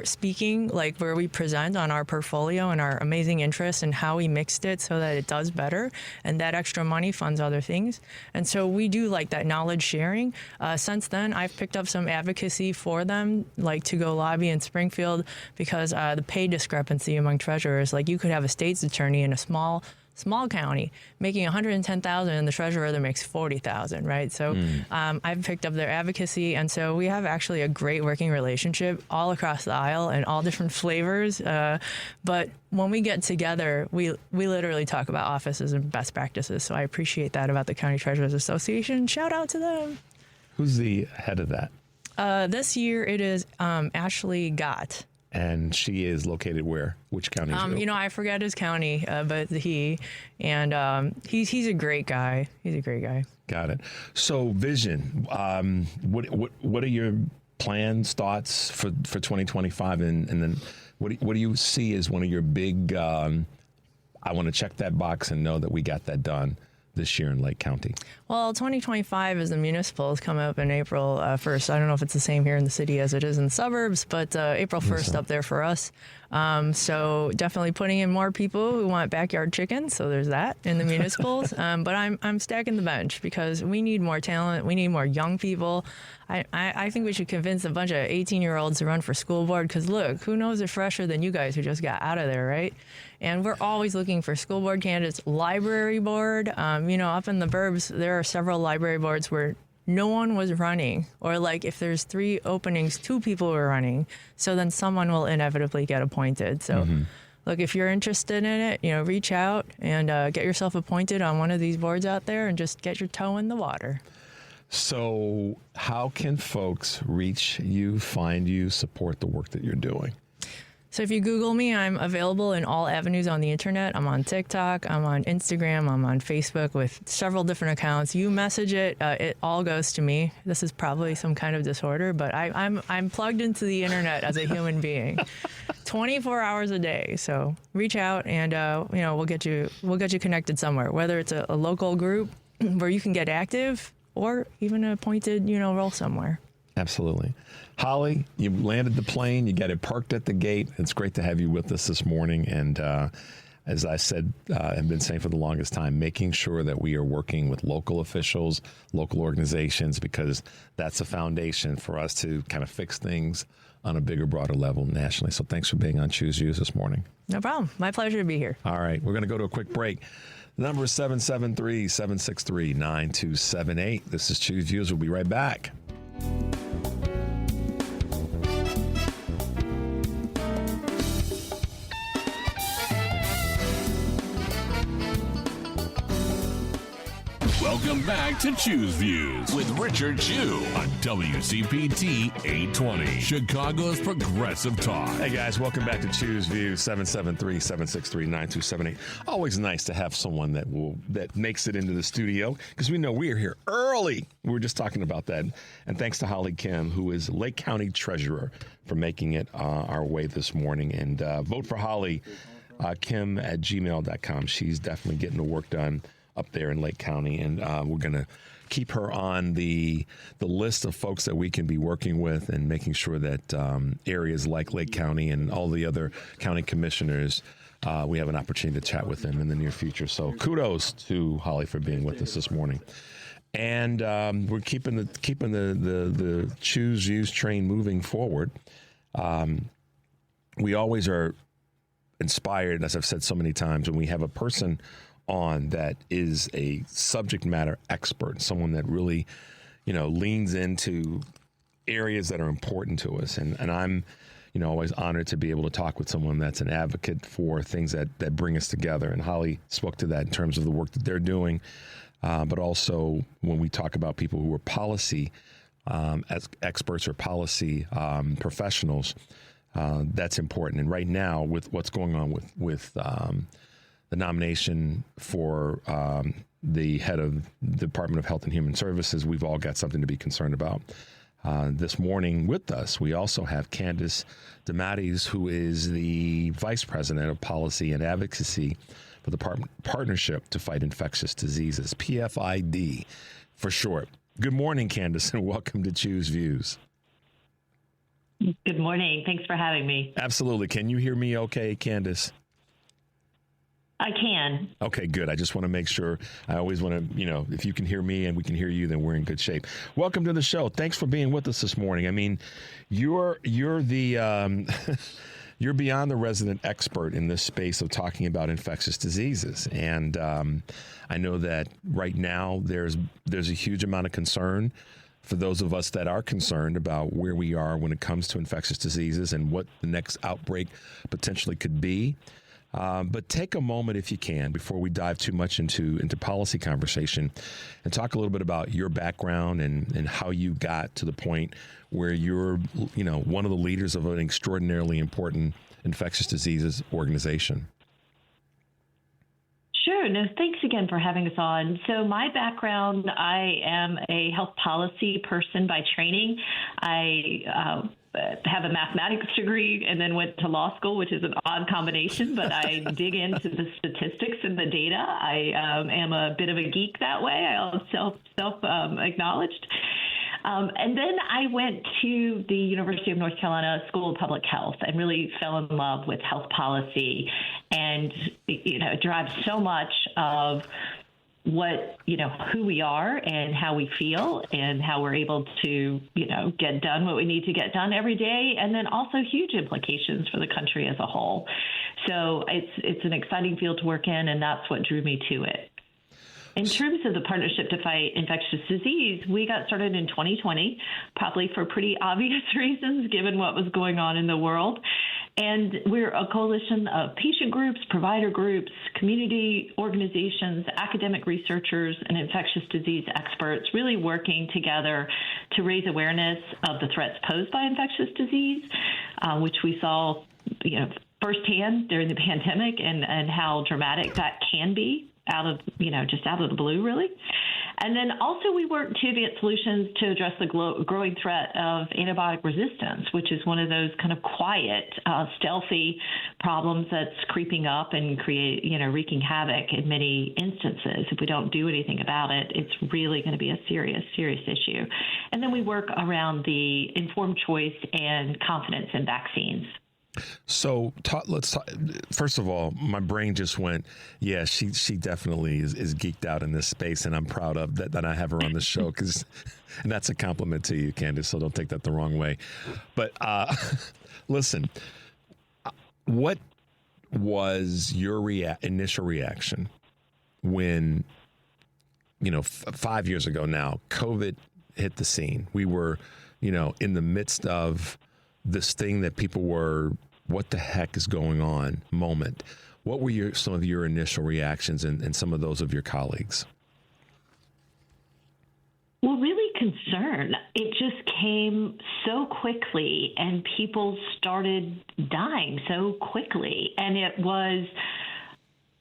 Speaker 8: speaking, like where we present on our portfolio and our amazing interests and how we mixed it so that it does better, and that extra money funds other things. And so we do like that knowledge sharing. Since then, I've picked up some advocacy for them, like to go lobby in Springfield, because the pay discrepancy among treasurers, like you could have a state's attorney in a small county making $110,000 and the treasurer there makes $40,000, right? So I've picked up their advocacy, and so we have actually a great working relationship all across the aisle and all different flavors. But when we get together, we literally talk about offices and best practices. So I appreciate that about the County Treasurers Association. Shout out to them.
Speaker 3: Who's the head of that?
Speaker 8: This year it is Ashley Gott.
Speaker 3: And she is located where? Which county?
Speaker 8: I forget his county, but he's a great guy. He's a great guy.
Speaker 3: Got it. So vision. What are your plans, thoughts for 2025, and then what do you see as one of your big? I want to check that box and know that we got that done this year in Lake County. Well,
Speaker 8: 2025 is the municipals come up in April 1st. I don't know if it's the same here in the city as it is in the suburbs, but April 1st up there for us. So definitely putting in more people who want backyard chickens. So there's that in the municipals. But I'm stacking the bench because we need more talent. We need more young people. I think we should convince a bunch of 18-year-olds to run for school board because, look, who knows it fresher than you guys who just got out of there, right? And we're always looking for school board candidates, library board. Up in the burbs, there are several library boards where no one was running, or like if there's 3 openings, 2 people were running. So then someone will inevitably get appointed. So look, if you're interested in it, reach out and get yourself appointed on one of these boards out there and just get your toe in the water.
Speaker 3: So how can folks reach you, find you, support the work that you're doing?
Speaker 8: So if you Google me, I'm available in all avenues on the internet. I'm on TikTok, I'm on Instagram, I'm on Facebook with several different accounts. You message it, it all goes to me. This is probably some kind of disorder, but I'm plugged into the internet as a human being, 24 hours a day. So reach out and we'll get you connected somewhere, whether it's a local group where you can get active or even an appointed role somewhere.
Speaker 3: Absolutely. Holly, you landed the plane. You got it parked at the gate. It's great to have you with us this morning. And as I said, I've been saying for the longest time, making sure that we are working with local officials, local organizations, because that's a foundation for us to kind of fix things on a bigger, broader level nationally. So thanks for being on Choose Views this morning.
Speaker 8: No problem. My pleasure to be here.
Speaker 3: All right. We're going to go to a quick break. The number is 773-763-9278. This is Choose Views. We'll be right back.
Speaker 1: Welcome back to Choose Views with Richard Chu on WCPT 820, Chicago's Progressive Talk.
Speaker 3: Hey guys, welcome back to Choose Views, 773-763-9278. Always nice to have someone that makes it into the studio, because we know we are here early. We were just talking about that. And thanks to Holly Kim, who is Lake County Treasurer, for making it our way this morning. And vote for Holly, Kim at gmail.com. She's definitely getting the work done up there in Lake County, and we're going to keep her on the list of folks that we can be working with, and making sure that areas like Lake County and all the other county commissioners, we have an opportunity to chat with them in the near future. So kudos to Holly for being with us this morning. And we're keeping the Choose Views train moving forward. We always are inspired, as I've said so many times, when we have a person on that is a subject matter expert, someone that really, leans into areas that are important to us. And I'm, always honored to be able to talk with someone that's an advocate for things that bring us together. And Holly spoke to that in terms of the work that they're doing. But also when we talk about people who are policy as experts or policy professionals, that's important. And right now, with what's going on with the nomination for the head of the Department of Health and Human Services, we've all got something to be concerned about. This morning with us, we also have Candace DeMatteis, who is the Vice President of Policy and Advocacy for the Partnership to Fight Infectious Diseases, PFID for short. Good morning, Candace, and welcome to Choose Views.
Speaker 9: Good morning. Thanks for having me.
Speaker 3: Absolutely. Can you hear me okay, Candace?
Speaker 9: I can.
Speaker 3: Okay, good. I just want to make sure. I always want to, if you can hear me and we can hear you, then we're in good shape. Welcome to the show. Thanks for being with us this morning. I mean, you're the you're beyond the resident expert in this space of talking about infectious diseases, and I know that right now there's a huge amount of concern for those of us that are concerned about where we are when it comes to infectious diseases and what the next outbreak potentially could be. But take a moment, if you can, before we dive too much into policy conversation, and talk a little bit about your background and how you got to the point where you're, one of the leaders of an extraordinarily important infectious diseases organization.
Speaker 9: Sure. No, thanks again for having us on. So my background, I am a health policy person by training. I have a mathematics degree and then went to law school, which is an odd combination, but I dig into the statistics and the data. I am a bit of a geek that way. I self-acknowledged. And then I went to the University of North Carolina School of Public Health and really fell in love with health policy. And, it drives so much of what, who we are and how we feel and how we're able to, get done what we need to get done every day. And then also huge implications for the country as a whole. So it's an exciting field to work in, and that's what drew me to it. In terms of the Partnership to Fight Infectious Disease, we got started in 2020, probably for pretty obvious reasons, given what was going on in the world. And we're a coalition of patient groups, provider groups, community organizations, academic researchers, and infectious disease experts really working together to raise awareness of the threats posed by infectious disease, which we saw, firsthand during the pandemic and how dramatic that can be out of the blue, really. And then also we work to advance solutions to address the growing threat of antibiotic resistance, which is one of those kind of quiet, stealthy problems that's creeping up and wreaking havoc in many instances. If we don't do anything about it, it's really going to be a serious, serious issue. And then we work around the informed choice and confidence in vaccines.
Speaker 3: So let's talk. First of all, my brain just went, yeah, she definitely is geeked out in this space, and I'm proud of that I have her on the show, and that's a compliment to you, Candace, so don't take that the wrong way. But listen, what was your initial reaction when, 5 years ago now, COVID hit the scene? We were, in the midst of this thing that people were, what the heck is going on moment. What were some of your initial reactions and some of those of your colleagues?
Speaker 9: Well, really concern. It just came so quickly and people started dying so quickly. And it was,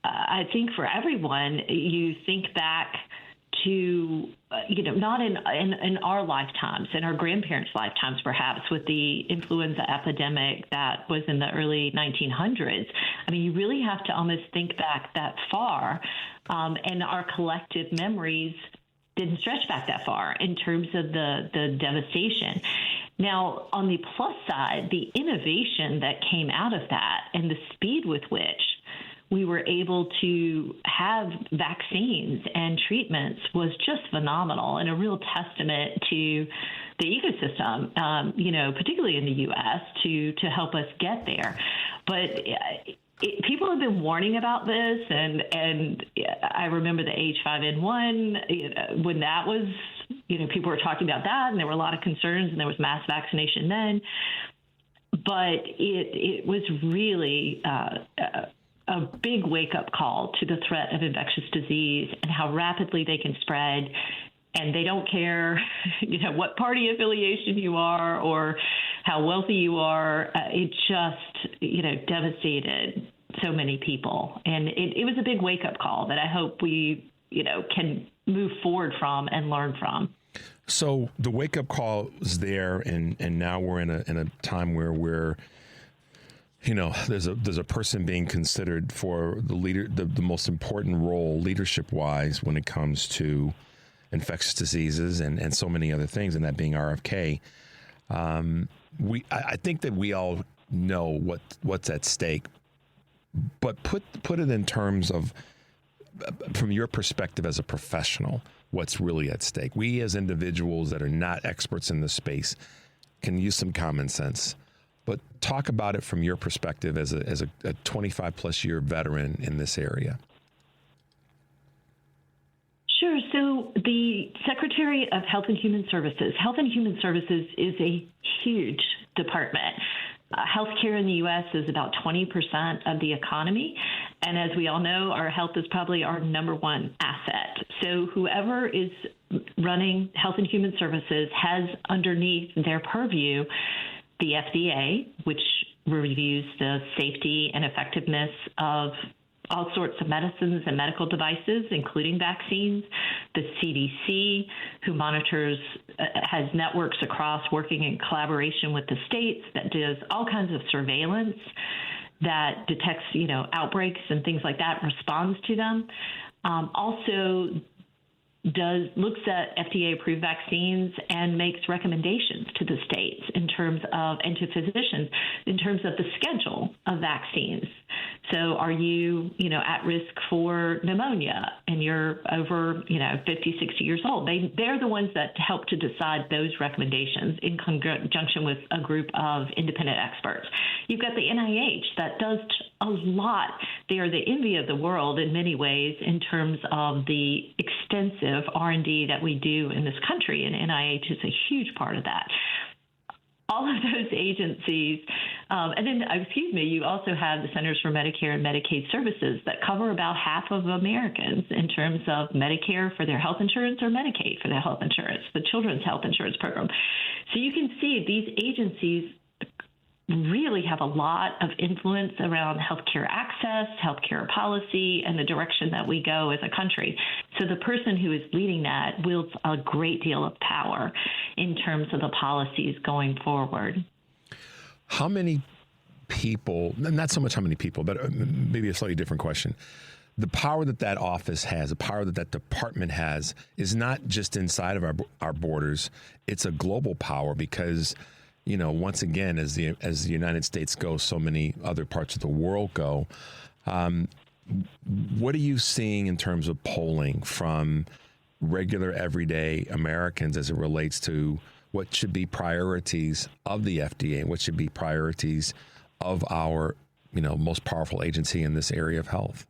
Speaker 9: I think for everyone, you think back to, not in our lifetimes, in our grandparents' lifetimes, perhaps, with the influenza epidemic that was in the early 1900s. I mean, you really have to almost think back that far, and our collective memories didn't stretch back that far in terms of the devastation. Now, on the plus side, the innovation that came out of that and the speed with which we were able to have vaccines and treatments was just phenomenal and a real testament to the ecosystem, particularly in the U.S., to help us get there. But people have been warning about this, and I remember the H5N1, when that was, people were talking about that, and there were a lot of concerns, and there was mass vaccination then. But it was really a big wake-up call to the threat of infectious disease and how rapidly they can spread. And they don't care, what party affiliation you are or how wealthy you are. It just, devastated so many people. And it was a big wake-up call that I hope we, can move forward from and learn from.
Speaker 3: So the wake-up call is there, and now we're in a time where we're, there's a person being considered for the most important role leadership-wise when it comes to infectious diseases and so many other things, and that being RFK. I think that we all know what's at stake, but put it in terms of, from your perspective as a professional, what's really at stake. We as individuals that are not experts in this space can use some common sense. But talk about it from your perspective as a 25 plus year veteran in this area.
Speaker 9: Sure. So the Secretary of Health and Human Services is a huge department. Healthcare in the U.S. is about 20% of the economy. And as we all know, our health is probably our number one asset. So whoever is running Health and Human Services has underneath their purview the FDA, which reviews the safety and effectiveness of all sorts of medicines and medical devices, including vaccines, the CDC, who monitors, has networks across working in collaboration with the states that does all kinds of surveillance that detects, outbreaks and things like that, responds to them. Also, looks at FDA-approved vaccines and makes recommendations to the states and to physicians in terms of the schedule of vaccines. So are you, at risk for pneumonia and you're over, 50, 60 years old? They're the ones that help to decide those recommendations in conjunction with a group of independent experts. You've got the NIH that does a lot. They are the envy of the world in many ways in terms of the extensive R&D that we do in this country, and NIH is a huge part of that. All of those agencies, and then, you also have the Centers for Medicare and Medicaid Services that cover about half of Americans in terms of Medicare for their health insurance or Medicaid for their health insurance, the Children's Health Insurance Program. So you can see these agencies really have a lot of influence around healthcare access, healthcare policy, and the direction that we go as a country. So the person who is leading that wields a great deal of power in terms of the policies going forward.
Speaker 3: How many people, not so much how many people, but maybe a slightly different question. The power that office has, the power that department has, is not just inside of our borders. It's a global power because, once again, as the United States goes, so many other parts of the world go. What are you seeing in terms of polling from regular, everyday Americans as it relates to what should be priorities of the FDA, what should be priorities of our, most powerful agency in this area of health?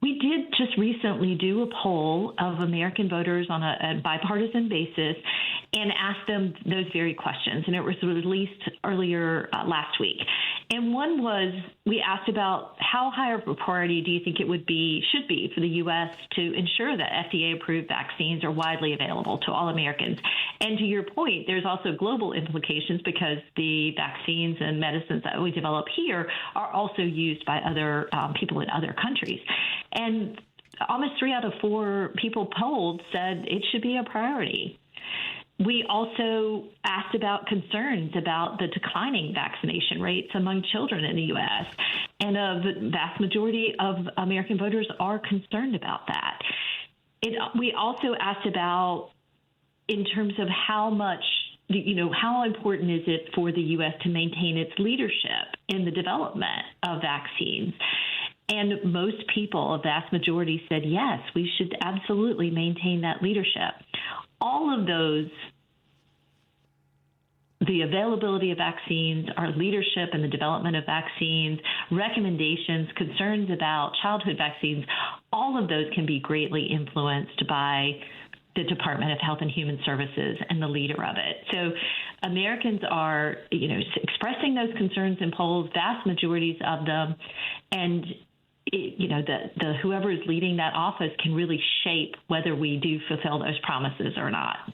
Speaker 9: We did just recently do a poll of American voters on a bipartisan basis and asked them those very questions, and it was released earlier last week. And one was, we asked about how high of a priority do you think it should be for the U.S. to ensure that FDA-approved vaccines are widely available to all Americans. And to your point, there's also global implications because the vaccines and medicines that we develop here are also used by other people in other countries. And almost 3 out of 4 people polled said it should be a priority. We also asked about concerns about the declining vaccination rates among children in the U.S., and the vast majority of American voters are concerned about that. We also asked about, in terms of how much, how important is it for the U.S. to maintain its leadership in the development of vaccines? And most people, a vast majority, said yes, we should absolutely maintain that leadership. All of those, the availability of vaccines, our leadership in the development of vaccines, recommendations, concerns about childhood vaccines, all of those can be greatly influenced by the Department of Health and Human Services and the leader of it. So Americans are, expressing those concerns in polls, vast majorities of them, and the whoever is leading that office can really shape whether we do fulfill those promises or not.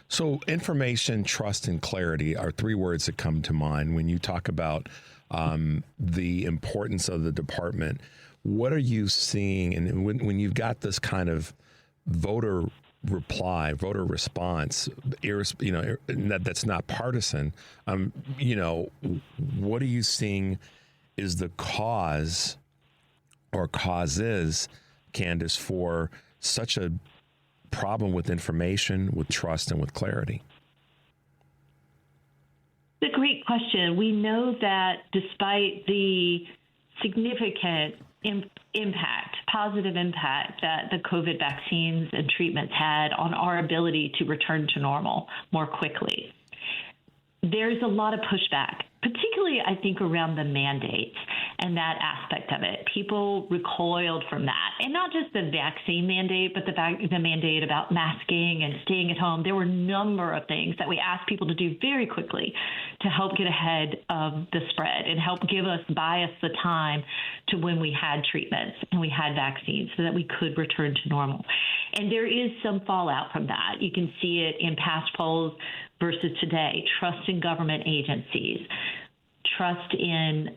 Speaker 3: So information, trust, and clarity are 3 words that come to mind when you talk about the importance of the department. What are you seeing? And when you've got this kind of voter response, that's not partisan, what are you seeing is the cause or causes, Candace, for such a problem with information, with trust, and with clarity?
Speaker 9: It's a great question. We know that despite the significant positive impact that the COVID vaccines and treatments had on our ability to return to normal more quickly, there's a lot of pushback, particularly, I think, around the mandates and that aspect of it. People recoiled from that. And not just the vaccine mandate, but the mandate about masking and staying at home. There were a number of things that we asked people to do very quickly to help get ahead of the spread and help buy us the time to when we had treatments and we had vaccines so that we could return to normal. And there is some fallout from that. You can see it in past polls versus today. Trust in government agencies, trust in,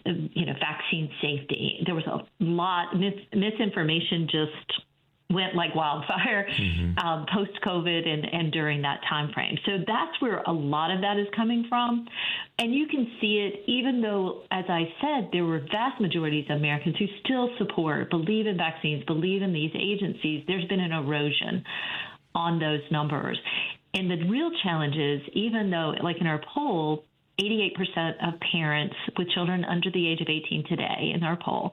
Speaker 9: vaccine safety. There was a lot misinformation just went like wildfire post-COVID and during that time frame. So that's where a lot of that is coming from. And you can see it, even though, as I said, there were vast majorities of Americans who still support, believe in vaccines, believe in these agencies. There's been an erosion on those numbers. And the real challenge is, even though, like in our poll, 88% of parents with children under the age of 18 today in our poll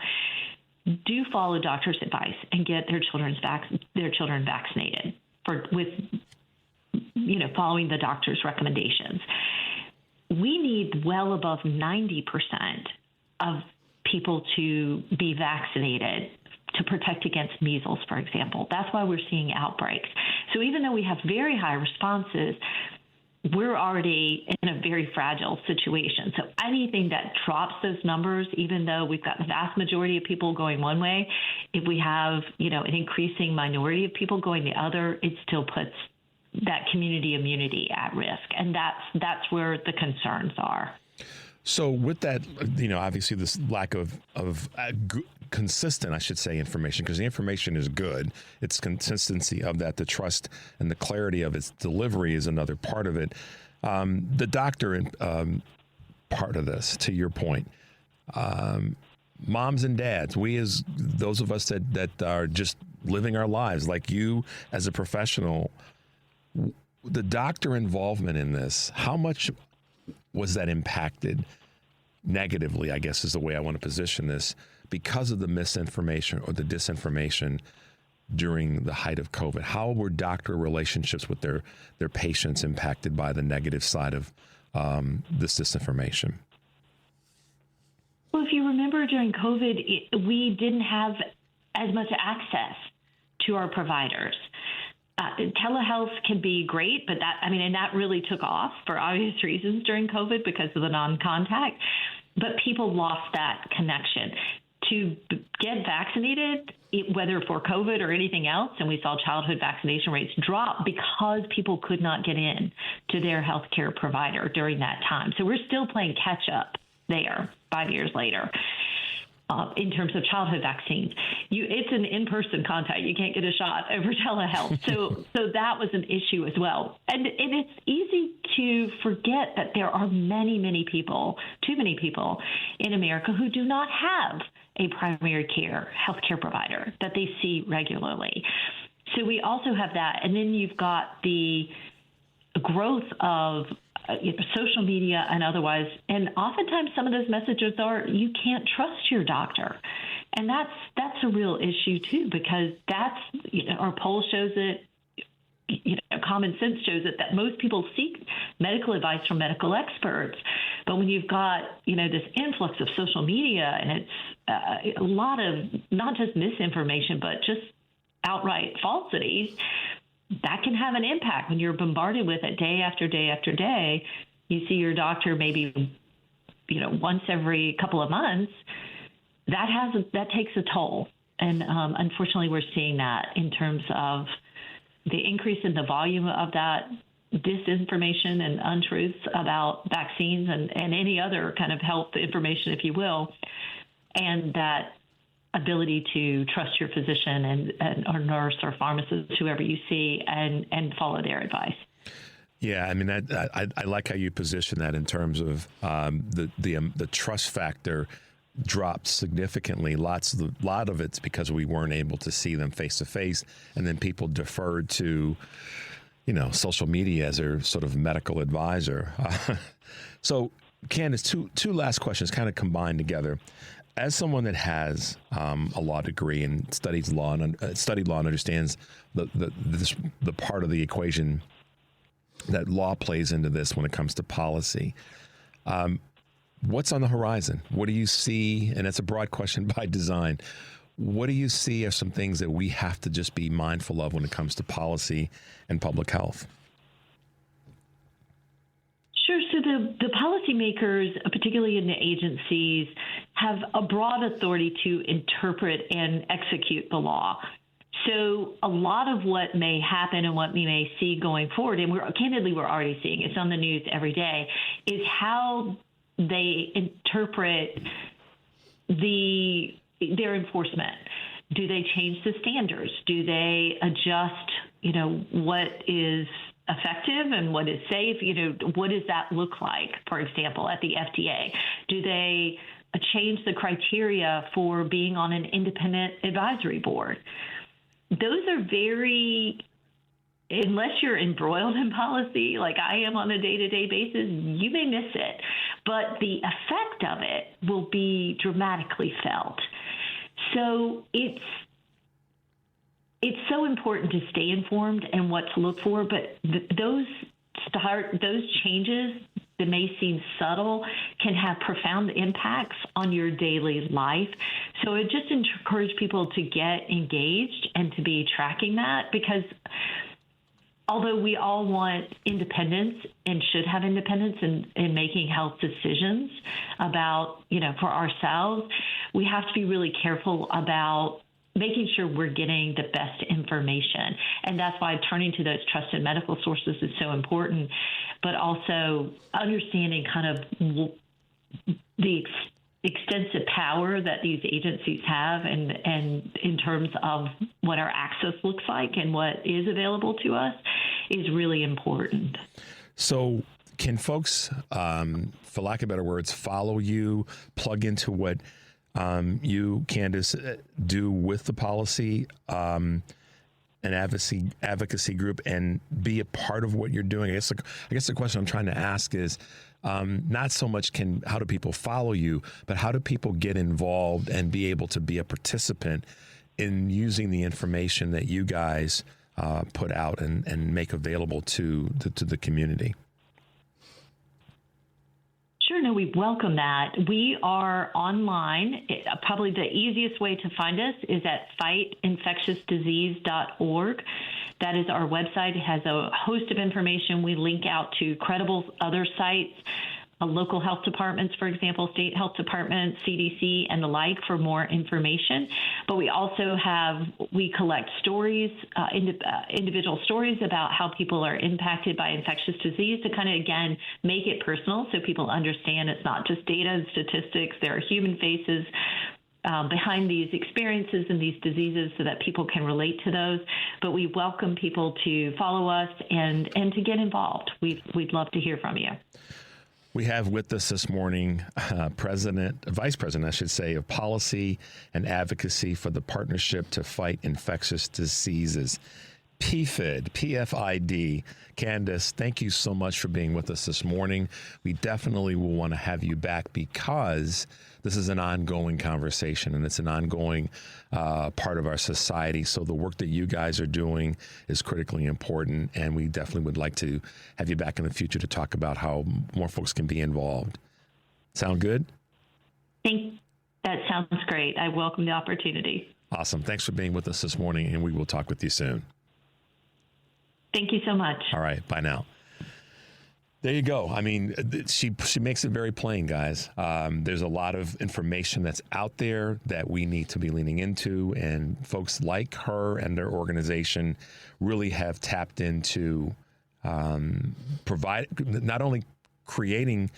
Speaker 9: do follow doctor's advice and get their children vaccinated following the doctor's recommendations. We need well above 90% of people to be vaccinated to protect against measles, for example. That's why we're seeing outbreaks. So even though we have very high responses, we're already in a very fragile situation. So anything that drops those numbers, even though we've got the vast majority of people going one way, if we have, an increasing minority of people going the other, it still puts that community immunity at risk. And that's where the concerns are.
Speaker 3: So with that, obviously this lack of consistent, I should say, information, because the information is good. It's consistency of that, the trust and the clarity of its delivery is another part of it. The doctor part of this, to your point, moms and dads, we as those of us that are just living our lives, like you as a professional, the doctor involvement in this, how much was that impacted negatively, I guess is the way I want to position this, because of the misinformation or the disinformation during the height of COVID? How were doctor relationships with their patients impacted by the negative side of this disinformation?
Speaker 9: Well, if you remember during COVID, we didn't have as much access to our providers. Telehealth can be great, but that really took off for obvious reasons during COVID because of the non-contact, but people lost that connection. To get vaccinated, whether for COVID or anything else, and we saw childhood vaccination rates drop because people could not get in to their healthcare provider during that time. So we're still playing catch up there 5 years later. In terms of childhood vaccines, it's an in-person contact. You can't get a shot over telehealth. So that was an issue as well. And it's easy to forget that there are many people, too many people in America who do not have a primary care healthcare provider that they see regularly. So we also have that. And then you've got the growth of social media and otherwise. And oftentimes some of those messages are, you can't trust your doctor. And that's a real issue too, because our poll shows it, common sense shows it, that most people seek medical advice from medical experts. But when you've got, this influx of social media and it's a lot of not just misinformation, but just outright falsities, that can have an impact when you're bombarded with it day after day after day. You see your doctor maybe, once every couple of months. That takes a toll. And unfortunately, we're seeing that in terms of the increase in the volume of that disinformation and untruths about vaccines and any other kind of health information, if you will, and that ability to trust your physician and or nurse or pharmacist, whoever you see, and follow their advice.
Speaker 3: Yeah, I like how you position that in terms of the trust factor dropped significantly. A lot of it's because we weren't able to see them face to face, and then people deferred to, social media as their sort of medical advisor. So, Candace, two last questions kind of combined together. As someone that has a law degree and studied law and understands the part of the equation that law plays into this when it comes to policy, what's on the horizon? What do you see? And that's a broad question by design. What do you see as some things that we have to just be mindful of when it comes to policy and public health?
Speaker 9: Sure. So the policymakers, particularly in the agencies, have a broad authority to interpret and execute the law. So a lot of what may happen and what we may see going forward, and we're already seeing, it's on the news every day, is how they interpret their enforcement. Do they change the standards? Do they adjust, what is effective and what is safe? What does that look like, for example, at the FDA? Do they change the criteria for being on an independent advisory board? Those are unless you're embroiled in policy, like I am on a day-to-day basis, you may miss it. But the effect of it will be dramatically felt. So it's so important to stay informed and what to look for, but those changes that may seem subtle can have profound impacts on your daily life. So I just encourage people to get engaged and to be tracking that, because although we all want independence and should have independence in making health decisions about, for ourselves, we have to be really careful about making sure we're getting the best information. And that's why turning to those trusted medical sources is so important, but also understanding kind of the extensive power that these agencies have and in terms of what our access looks like and what is available to us is really important.
Speaker 3: So can folks, for lack of better words, follow you, plug into what you, Candace, do with the policy and advocacy group and be a part of what you're doing? I guess the question I'm trying to ask is not so much how do people follow you, but how do people get involved and be able to be a participant in using the information that you guys put out and make available to the community?
Speaker 9: Sure, no, we welcome that. We are online. Probably the easiest way to find us is at fightinfectiousdisease.org. That is our website. It has a host of information. We link out to credible other sites, local health departments, for example, state health departments, CDC, and the like for more information. But we also we collect stories, individual stories about how people are impacted by infectious disease to kind of, again, make it personal so people understand it's not just data and statistics. There are human faces behind these experiences and these diseases so that people can relate to those. But we welcome people to follow us and to get involved. We'd love to hear from you.
Speaker 3: We have with us this morning Vice President, I should say, of Policy and Advocacy for the Partnership to Fight Infectious Diseases, PFID. Candace, thank you so much for being with us this morning. We definitely will want to have you back because this is an ongoing conversation and it's an ongoing part of our society. So the work that you guys are doing is critically important, and we definitely would like to have you back in the future to talk about how more folks can be involved. Sound good?
Speaker 9: That sounds great. I welcome the opportunity.
Speaker 3: Awesome. Thanks for being with us this morning, and we will talk with you soon.
Speaker 9: Thank you so much.
Speaker 3: All right. Bye now. There you go. I mean, she makes it very plain, guys. There's a lot of information that's out there that we need to be leaning into, and folks like her and their organization really have tapped into not only creating,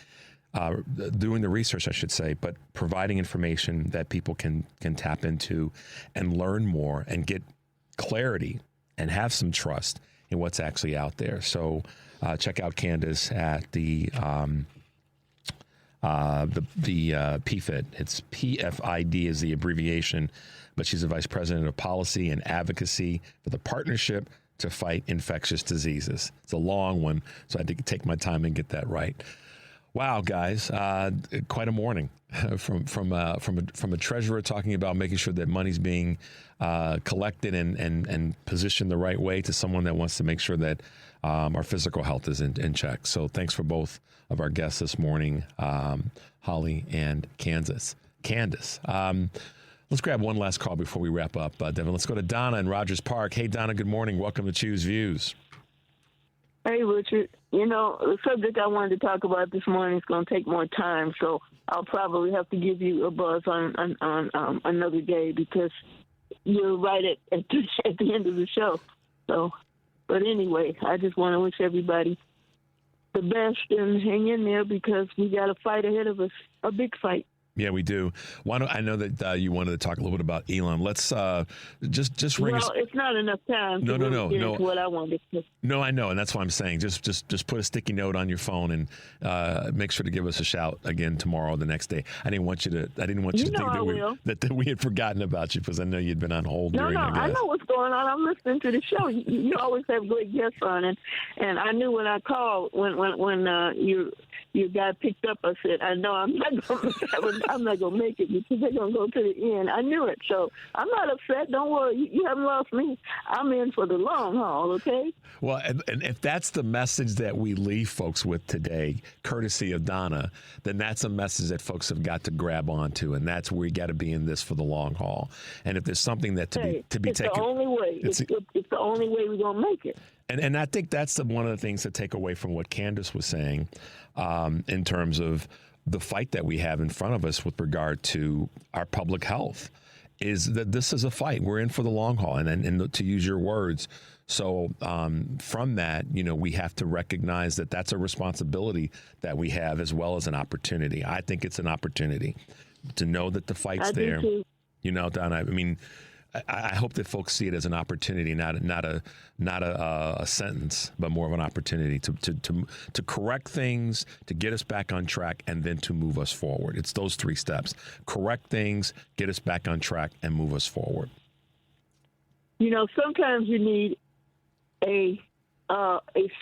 Speaker 3: doing the research, I should say, but providing information that people can tap into and learn more and get clarity and have some trust in what's actually out there. So check out Candace at the PFID. It's PFID is the abbreviation, but she's the Vice President of Policy and Advocacy for the Partnership to Fight Infectious Diseases. It's a long one, so I had to take my time and get that right. Wow, guys, quite a morning from a treasurer talking about making sure that money's being collected and positioned the right way to someone that wants to make sure that our physical health is in check. So thanks for both of our guests this morning, Holly and Candace. Let's grab one last call before we wrap up. Devin, let's go to Donna in Rogers Park. Hey, Donna, good morning. Welcome to Choose Views.
Speaker 10: Hey, Richard. The subject I wanted to talk about this morning is going to take more time, so I'll probably have to give you a buzz on another day because you're right at the end of the show. So, but anyway, I just want to wish everybody the best and hang in there because we got a fight ahead of us, a big fight.
Speaker 3: Yeah, we do. Why don't I know that you wanted to talk a little bit about Elon? Let's just ring.
Speaker 10: Well, it's not enough time.
Speaker 3: No.
Speaker 10: What I wanted to.
Speaker 3: No, I know, and that's why I'm saying just put a sticky note on your phone and make sure to give us a shout again tomorrow or the next day. I didn't want you to think that we had forgotten about you, because I know you'd been on hold.
Speaker 10: No, I know what's going on. I'm listening to the show. You always have great guests on, and I knew when I called when your guy picked up, I said, I know I'm not going to make it because they're going to go to the end. I knew it. So I'm not upset. Don't worry. You haven't lost me. I'm in for the long haul, okay?
Speaker 3: Well, and if that's the message that we leave folks with today, courtesy of Donna, then that's a message that folks have got to grab onto, and that's where we got to be in this for the long haul. And if there's something that to be taken,
Speaker 10: it's the only way. It's the only way we're going to make it.
Speaker 3: And I think that's one of the things to take away from what Candace was saying in terms of the fight that we have in front of us with regard to our public health, is that this is a fight. We're in for the long haul. And to use your words, so from that, we have to recognize that that's a responsibility that we have as well as an opportunity. I think it's an opportunity to know that the fight's there. Donna, I mean, I hope that folks see it as an opportunity, not a sentence, but more of an opportunity to correct things, to get us back on track, and then to move us forward. It's those three steps: correct things, get us back on track, and move us forward.
Speaker 10: Sometimes you need a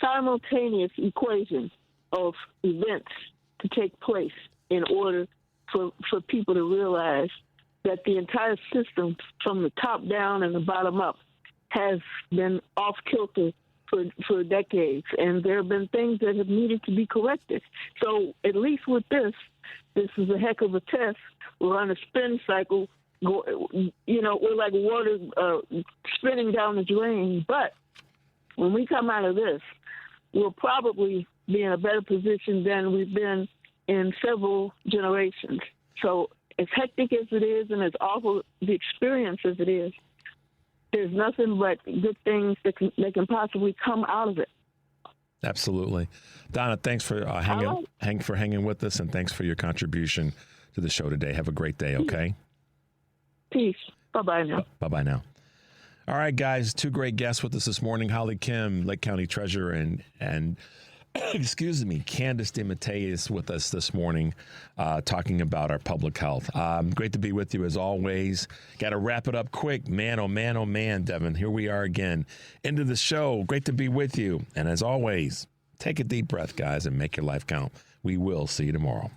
Speaker 10: simultaneous equation of events to take place in order for people to realize that the entire system, from the top down and the bottom up, has been off kilter for decades, and there have been things that have needed to be corrected. So at least with this is a heck of a test. We're on a spin cycle. We're like water spinning down the drain. But when we come out of this, we'll probably be in a better position than we've been in several generations. So as hectic as it is and as awful the experience as it is, there's nothing but good things that can possibly come out of it.
Speaker 3: Absolutely. Donna, thanks for hanging with us, and thanks for your contribution to the show today. Have a great day, okay?
Speaker 10: Peace. Bye-bye now.
Speaker 3: Bye-bye now. All right, guys, two great guests with us this morning. Holly Kim, Lake County Treasurer, and excuse me, Candace DeMattei is with us this morning talking about our public health. Great to be with you as always. Got to wrap it up quick. Man, oh man, Devin. Here we are again. End of the show. Great to be with you. And as always, take a deep breath, guys, and make your life count. We will see you tomorrow.